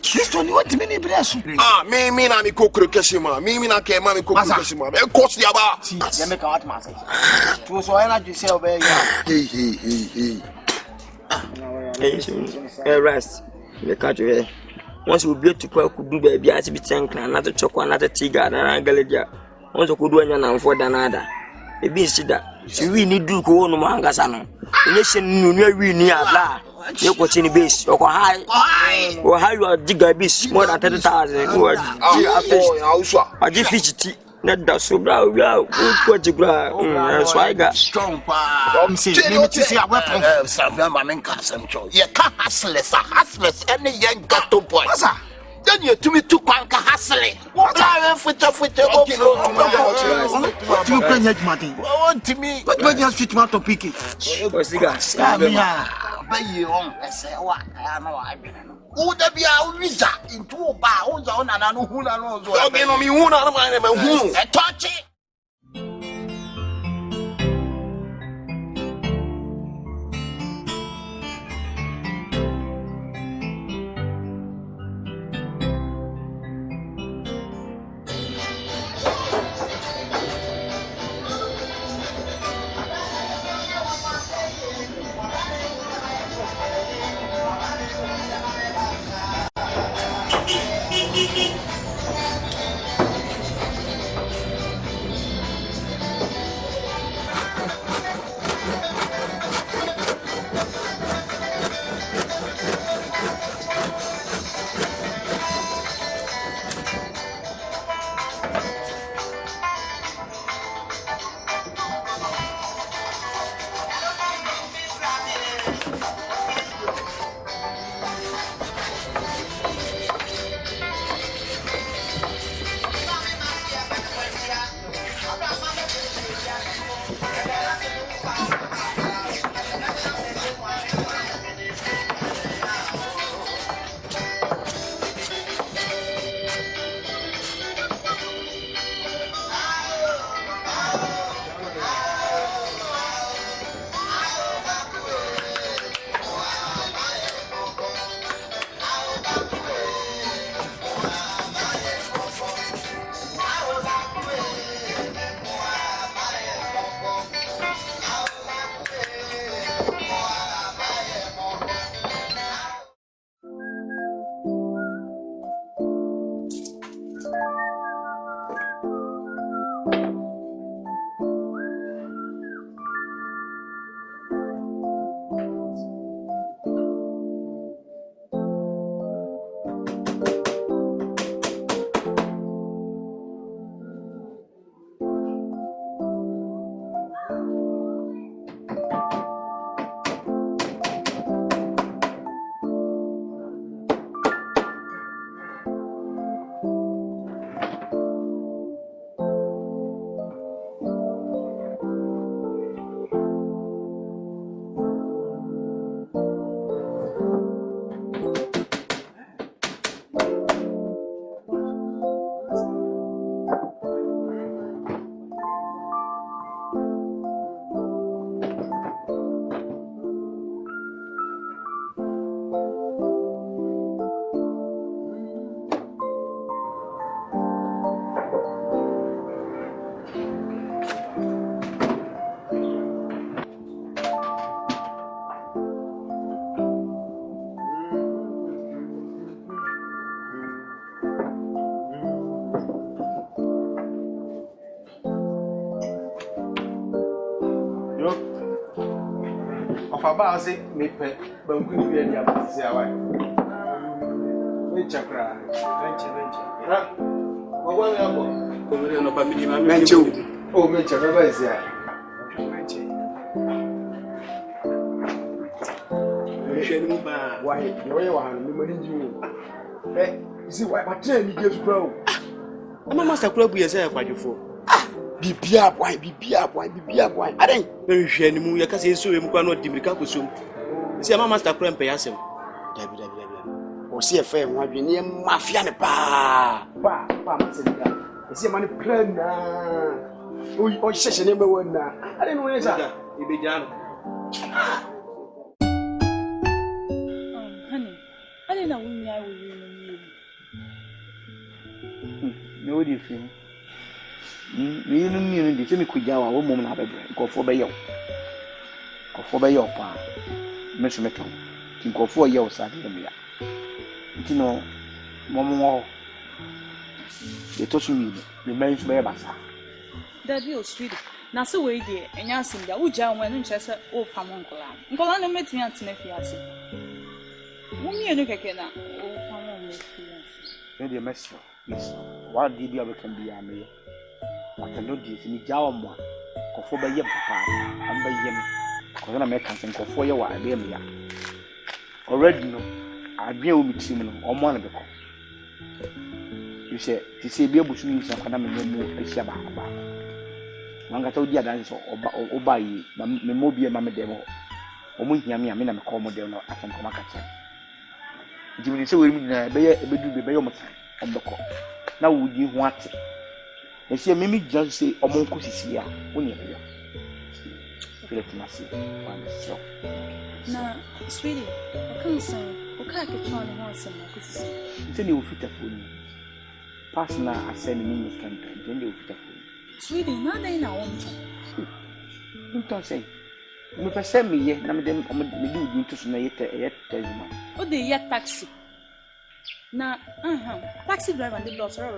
Kristo ni wati mini bresu me na mi kokoro keshima me na ke ma mi kokoro keshima e cost ya ba ya me ka wat ma say tu so ena ju say obey ya hey rest me catch you once we be to kwa kudu ba bia ati bitenkna na to chokwa na to tiga na galedia once kudu anya na mfo da nada e bi sida si wi ni du ko wonu mangasa no enye hye nunu awi ni abla ye ko chini base o ko high o high you diga base more than 30,000 o di afish a di fish ti na da so bra o ko jigura so I got strong pa see me ti see a weapon sabe ma men ka sam cho ye ka hustlers any young ghetto boy then you to me to kwan ka hustle what I futa go what you can hit Martin want me what when you street man to pick it o siga Bayie on ese wa ya na wa adwene no wo da bia wo visa into ba wo za ona na no hu na no zo oge no mi hu na na ma na hu e tochi fa ba say me pe banku ni bi dia ba say awai me chakra benche ha wa ya go o me no ba mi ma me benche o me chakra ba say benche shenu ba why you wa han me mari nji isi why ba train ni Jesus bro ama master kura bu ye say kwadwofo bibia boy adan na hwehwe ni mu ye ka say so we mu kwa no dimirika kosom isi ama master kura mpe yasem dabi o si efe ho adwene mafia ne pa ma se dia isi ma ne plan na o sheshe ne be wona adan no ye sa ibeja no honey adan na wunya wo no di fi me no di se me kugya wa wo mom na bebre nkofo be yew pa me so meto nkofo yew sa de me ya ntino mom wo de to so mi me man so be basa da bi o sweet na so we de enya asim dia wo gya won no nche se o pa mo nkola no metumi atena fi ase wo mi enu keke na o pa mo me fi ase e de meso what did you can be a me I cannot do any jaw more. For by yem, papa, and by yem. Because I'm making some for your wife, me. Already, no, I be with him on one of the call. You say, to say, be able to use some kind of a shabba. Manga told you that or Bayie, my mobile mamma demo. Or when you mean I'm a commodore, I can come back at you. Jimmy, so we mean, be on the call. Now, would you want it? They say, Mimi just say, O Monco Sisia, when you're here. Let me see. Now, sweetie, I can't say, okay, I can try and want some. It's any fit of food. Pass now, I send me in country, then you fit of food. Sweetie, now they know. Don't say. You must send me yet, and then I'm doing to say yet. Oh, the yet taxi. Now, taxi driver, the boss are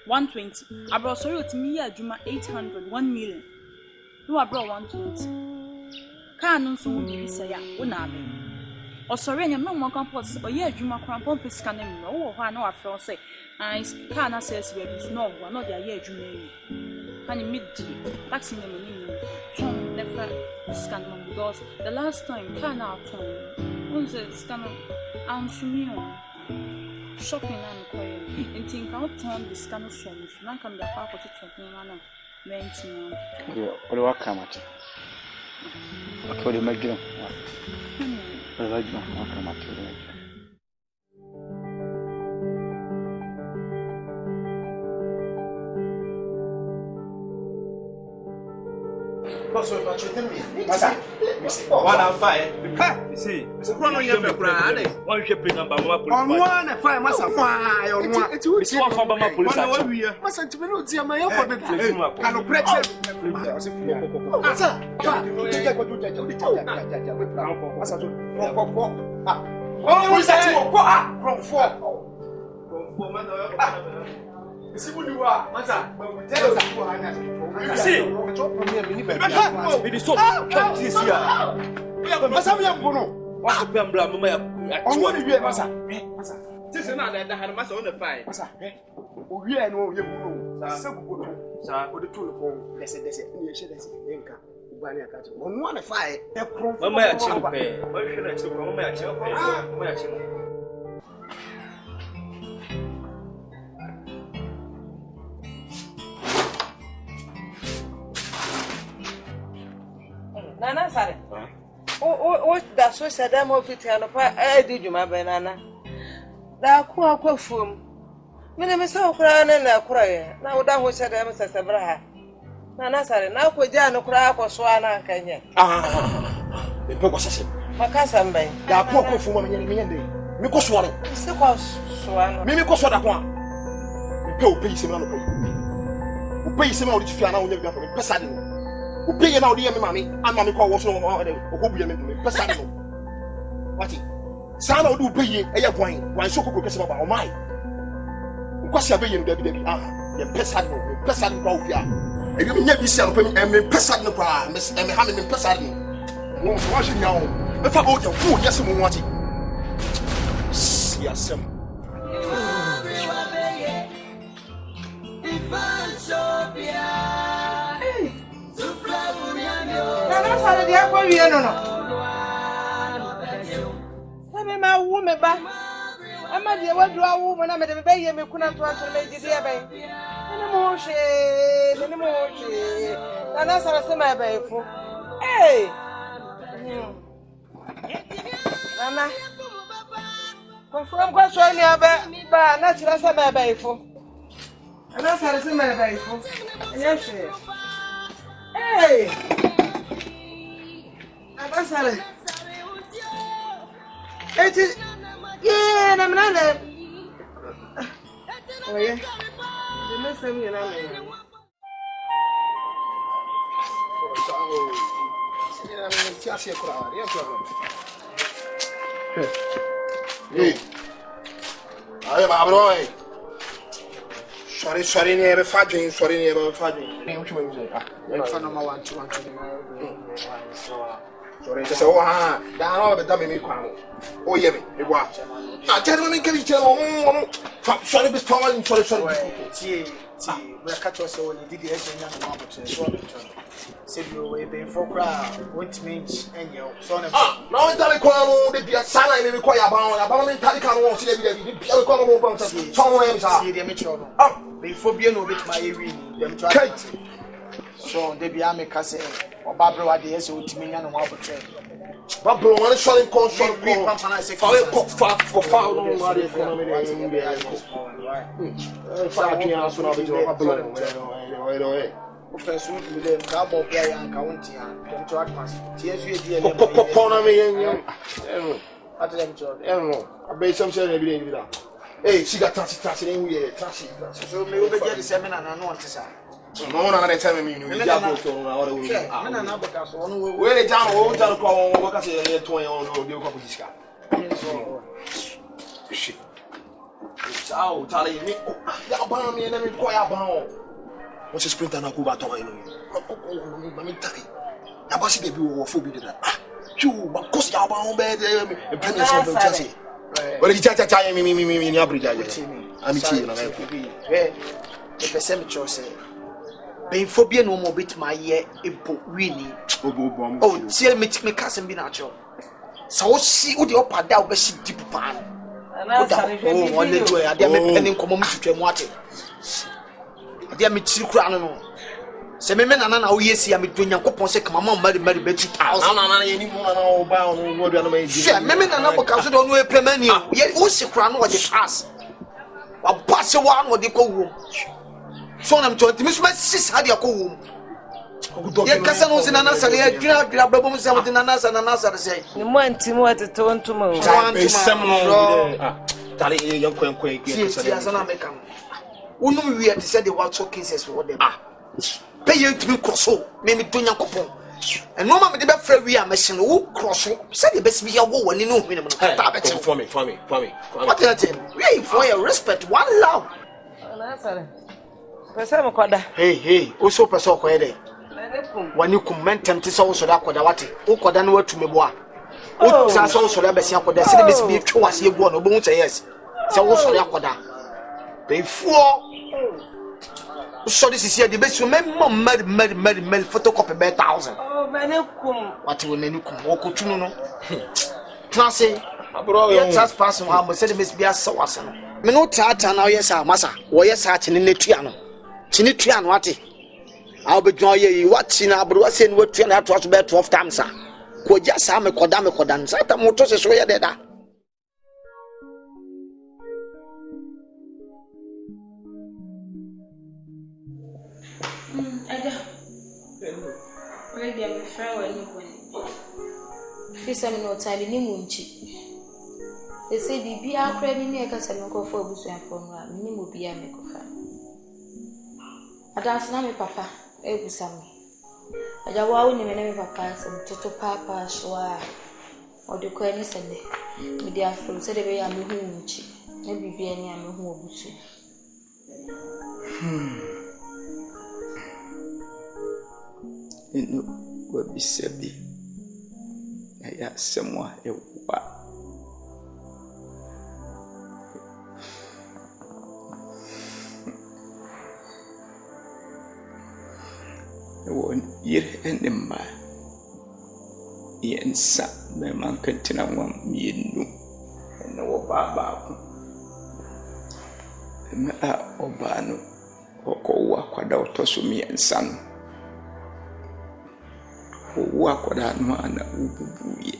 120. I brought sorry to me at Juma 800, 1 million. No, I brought 120. Can't so be say, Unabe. Or sorry, I'm not more composed, or yeah, Juma crampon for scanning. Oh, I know I felt say, I can't say, baby, no, one not their year, Juma. Honey, mid taxi them never scan because the last time can out once a scanner answer me. Shopping and quiet. And think I'll turn the scanner songs. Now come the park to 21 19. What do I come at? I told you, my girl. What do I come at? What's what you tell me? One and five. You see, it's a run on your brand. One shipping number on 1 and 5 must have fire on one. It's one from my police. Must have to be no dear my own. Can you press it? See what you are, Massa. You see, it is so come this year. Massa, we are going to Pembla. I want to be a Massa. This is not that I had a Massa on the fire. Massa, we are no, you know, sir, for the two of them. They said, you should have seen on 1 and 5. My children, why should I still come? My children. Nana Sare. Oh, that's what said I'm of it. I did you, my banana. Da kwa fum. Mene me so kura na na kura ye. Na wo da ho said I'm Sabra. Nana Sare, na ko ja no kura ko so ana kanye. Me pe ko sese. Makasa mbai. Da kwa fum me nyende. Me ko so ano. Se ko so ano. Me ko so da kwa. Me pe o pe yise me na no pe. O pe yise me o di fia na o nya bi afọ me pesa de no. O pay now the mommy, and mammy call was no more. O be me pesado. What it? Sana do pay a wine so cook about my. Because you're paying baby, the pesado go here. And you never sell and me pesado, Miss Emmy Hammy pesado. Watch it now. If I go to food, yes, I'm watching. Yes, Ama de wadu awu mo na me de be ye me kuna to aso me jide e ben ene mo hwe na na sara se ma be fu nana confirm kwa so ni abe ba na chira se ma be fu na sara se ma be fu enye hwe aba sara eti yeah, I'm not there. Oh, yeah. The next time you're not there. Hey, I am Aberewa. Sorry, never fudging, Which one is it? Number 1, 2, 1, 2. Sorry, just down all the dummy me. Oh, yeah, me. What? I tell me, can you tell me? Sorry, be strong. Sorry. We catch us all. Did the young man to say you away being for crowd? What means and you son of no, Talico, the son I may quite about me. Talican won't see the someone the amateur. Oh, before being with my evening, them try. So they be ame kase or Barbara dey ese otimi nya no wa botre Barbara wan showing console we pampana say for foul no ma dey economy dey right fa adua so na be jo Barbara we operation we dey ka bo bia yan ka wonti an dem to atmas tie so e die le na me yen at dem to abey some say na bi dey da eh she got trash dey we trash so me we be get the seminar na no want say no na tell me you go so na ore we na na boka so no we le jam o jam ko boka se ye to yan no de ko posiska shit ciao tale mi ya ba mi na mi ko ya ba o mo se sprinter na ku ba to yan no ma mi tari ya ba si de bi wo fo bi de na ju ba ko si ya ba o be de me plan so do chase wele ji cha mi ni abrija je ami ti na na ku eh e pese mi chose ben phobia no mo bit my year ebo wini oh tie me kasem bi na cho so si wo de opada wo be si deep pan oh one do ya de me penin komo mu twetwa mu ate de me tiri kura no se me nana na wo yesi ya me do nyankopon se kama ma mari be 2000 na ye ni mu na wo ba wo do na me di se me nana bo ka so do no e pemani ye wo si kura no wo de pass wa pass wa no de ko wo so na mto ntimi so ma sis ha de ko wo ye kasa no se nana sare ya dira brabo mu se mo de nana sare se ni mo ntimi wa teto ntuma o sem no tale ye yankwen kasa de ya na make am unum wi at say the what talking says for them pay you ntimi kroso me do nyankopon eno ma me de be fra wi a machine wo kroso say the best be ya wo wani no hwene mo ta be for me what is it we for your respect one love na sare pese mo koda hey o so pese okoye wani kum mentem te se wo so da koda wate wo koda na watu mebo a o sa so so da besi akoda se de besi bi twa wase egu no obo say yes se wo so da koda be fuo so this is here the best remember mad photocopy be 1000 oh manikum wate wo manikum wo kotunu no trase abro yo trust person wa mo se de besi bi asa wase no me no tata na yes a masa wo yes a chine netua no chine tua no ate I'll be joy ye what in Abrewa saying what 2 and a half to 12 times, sir. Could just have me Kodam, Santa Motos is where they are. Already, I'm a friend when you Fis and no time in Munchi. They say the be our credit near Casanco for Busu and Formula, Nimu be a makeover. I dance now, papa. Ebusami ajawa woni me papa sem toto papa shoa odiko ani sende me dia afro se de be ya me hu nchi na bibia ni ame hu obusu eno wa bisabi ya semwa ewa won yire enema yensa me man kantina wam yenu na wo baba ko me a obano okowa kwada otoso mi yensa no owa kwada no ana ububuye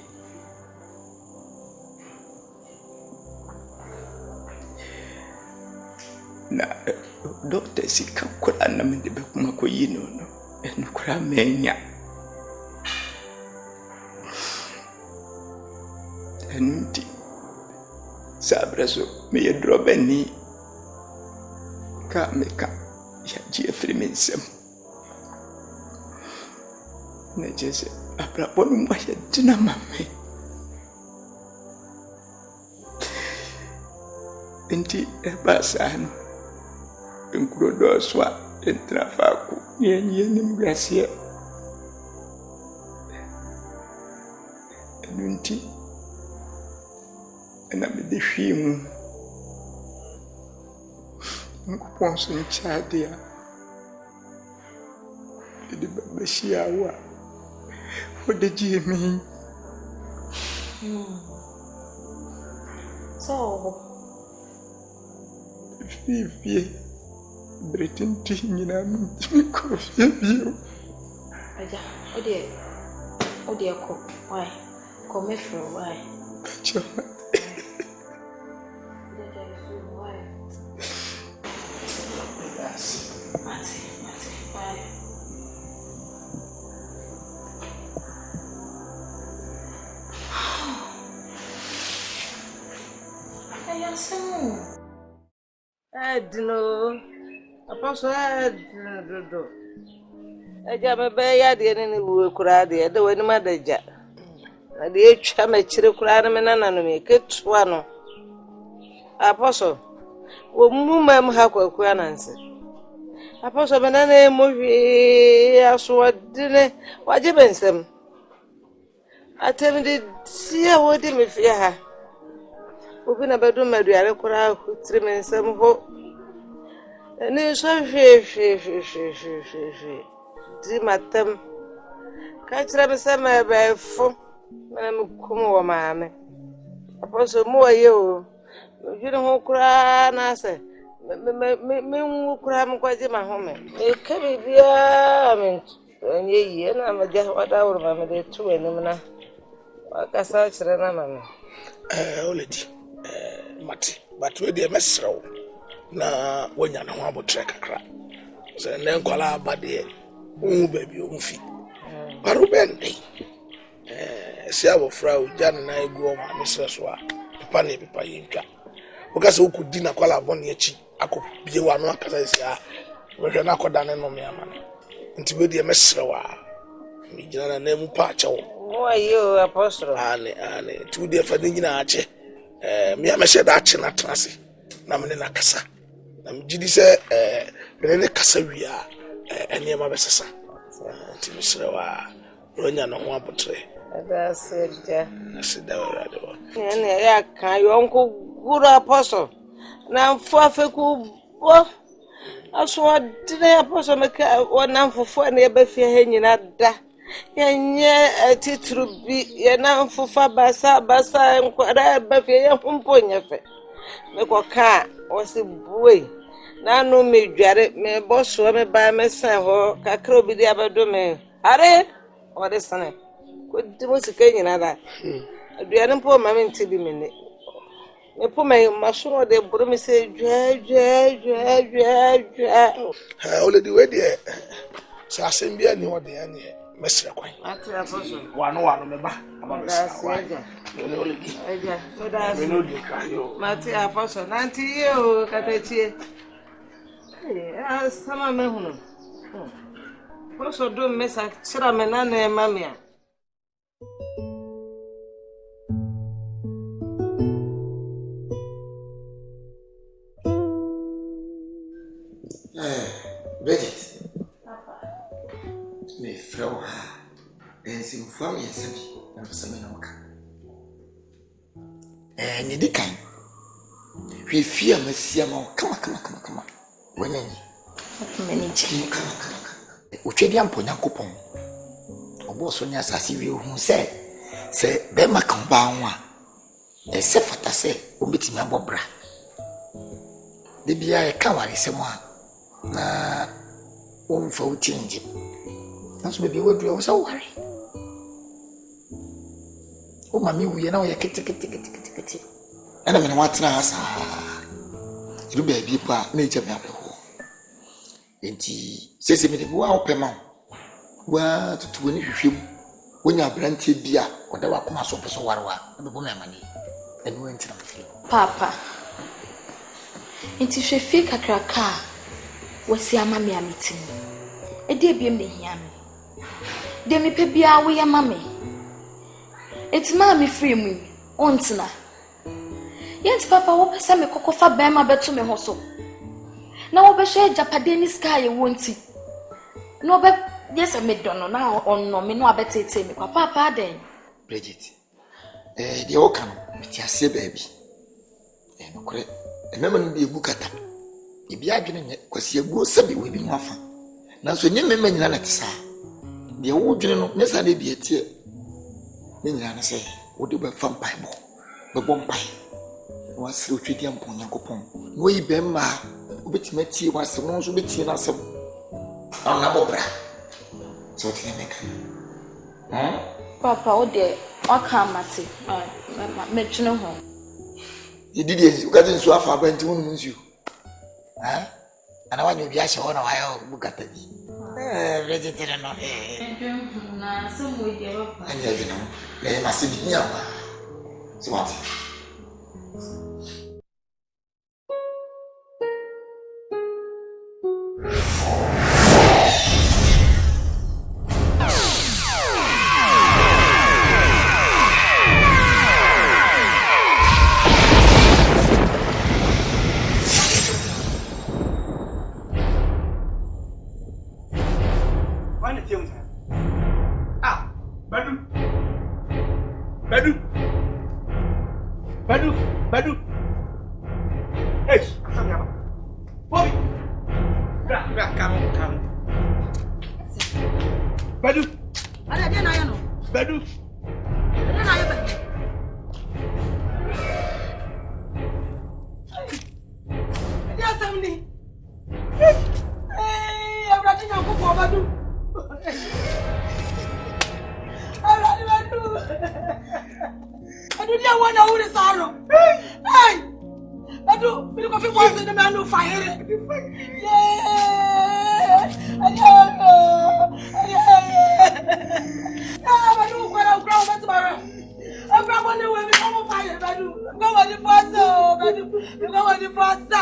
na doctor sika kwada na me de bekuma ko yino no enukura menya enuti sabraso me yedrobeni ka meka ya ji efrimensem na jese abrabonu ma ya dina mame enti ebasano enkuro swa entrafaku yenye mgracia enunti na medehwimu nkuponso nchadia de babashiawa odejimi so fifi Britinti nyina miko fibio aja odi ko why come from why chama Edno Apostle Edno Eja me be ya de ne wo kura de de wani madaja na de etwa ma kire kura ne me nana no me ketua no Apostle wo mumam ha kwaku ananse Apostle be nana mo hwi aso de ne waje bensem atem de tia wo de me fie ha obi na bedo maduare kura hutri me nsem ho ni so hwe di matam ka kira me se ma be fo na me kum wo maame Apostle mo aye o jiri ho kura na se me nwu kura me kwaje ma ho me e ka bibia me enye yi na ma ja wada woro ma me de tu enim na wakasa kire na ma me oledi mati but we dey mesro na wonya na ho abotre kakra se ne nkola abade baby umfi baro bende se abofra oja na egu o ma mesro so a papa na papa yinka okase okudi na kwala abone achi akọ bie wa no akasa se a we na akoda ne no me amana nti we dey mesro wa mi jina na mu pa acha wo ayo Apostle ane tu dey fa ni nyina ache mi ameshe da ache na trase na me na kasa na mjidi se me ne kasa wia ene ma besesa ti misre wa ronya no ho abotre ada seja asida wa do ne ya kan yo nko guru Apostle na mfo afeku bo aso de Apostle me ka wona mfofo na ye ba fie ha nyina da yenye titru bi ye na mfofa basa nkwara ba fie ye humpo nyefe me ko ka o se buwe na no me dware me boso me ba me san ho kakra obi dia bedo me are o de sane ko di mo sika nyina da aduane mpo ma me nti bi me ne me po me maso de buru me se dwa ha oledi we de sa asembia ni o de anye mesra kwan ati Apostle wano me ba ababesa wa ne oledi eja me da me no di ka yo mati Apostle nanti yo katachie sama me hunu Apostle do mesa chira me na na mamia Bridget me frau ha There's in Flower Sabi, and for some Noka. And you can. We fear Messiamo. Come on. When many children come. Uchedian Ponacopon. Or Bossonia Sassy, who said, Bema Combawa. A Sefata say, Ubitima Bobra. The Bia Kawari Samoa. Na for change. That's maybe what we also worry. Oh, mammy, we know you're kitty. And I'm in what's now, you baby, nature me up the hole. And he says, me the wow, Pema. Well, to win if you when you're branded beer, or the work must open so warwa, and the woman money, and went to the field. Papa, into she fake a cracker. Was your mammy a meeting? A dear be me here. Dear me, Pebia, we are mammy. It's mammy free me, Onsna. Yet, Papa, what some cocoa for Bama better me hustle. Now, over share Japadini sky, won't he? No, but yes, I made Donno now on no, me no better tell me, Papa, then. Bridget, the Okan, with your say, baby. And correct, remember be a book at that. If you are getting it, because you go sabi will be more fun. Now, so you may mean that, sir. The old general necessarily be a tear. Then I say, what do you fun pie ball? But one pie was through treaty and Ponacopon. We bema, which met tea was the most with tea and some on a bobra. So, Papa, oh dear, I can't matty. Met you no home. You did it, you got in so far, went to wounds you. Huh? And I want you to be a show on a while. Look at me. Vegetarian, no, some with you. And you know, they must be near. So what? Badu. Hey, Asanya. Bobby. Come. Badu. Ada dia na no. Badu. Dia na Badu. Dia samni. Abrati na ko Badu. Badu. Adu dia wana uri saro. Hey! Adu, mi ko fi boys na me no fire. Yeah! Badu ko na grow but mara. Abra mo ne we mi ko fire Badu. Go wa di fasa, Badu. Go wa di fasa.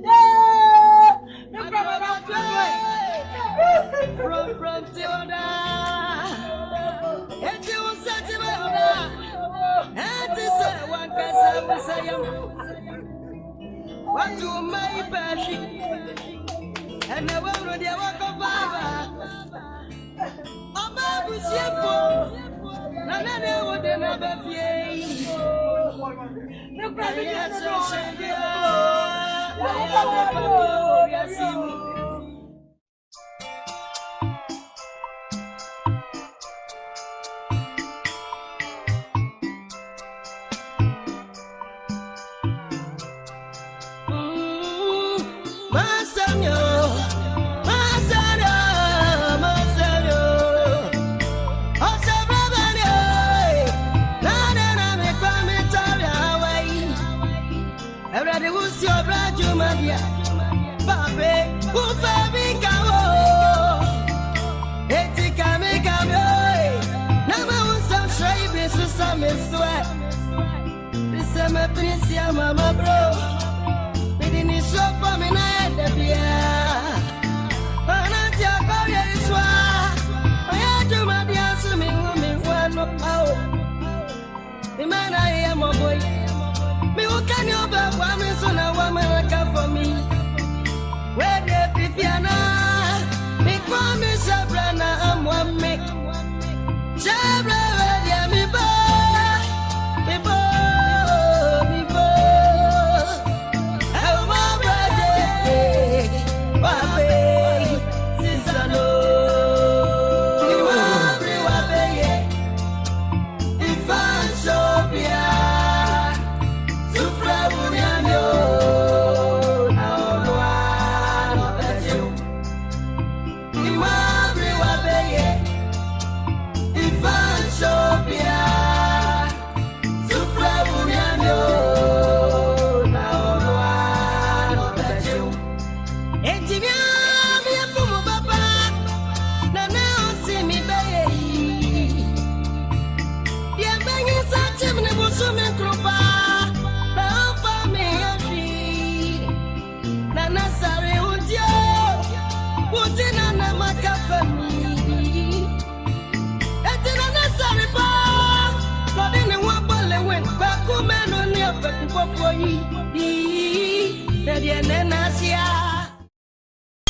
Yeah! Mi ko na play. From Tilda. And you said to me, and this one can say, what do my passion? And I will read your work of Baba. I'm a Busiapo. None of them would never be. No problem. Mama bro, they didn't show for me night the beer. But your career is why I had to my dear swimming woman one out. The man I am a boy. Me who can you back one is on a woman I come for me. Where the Pifiana, me promise a brana, I'm one make. for me. It's in a necessary bar. But in the one bullet went back, who man on your back for you. Daddy and then I see.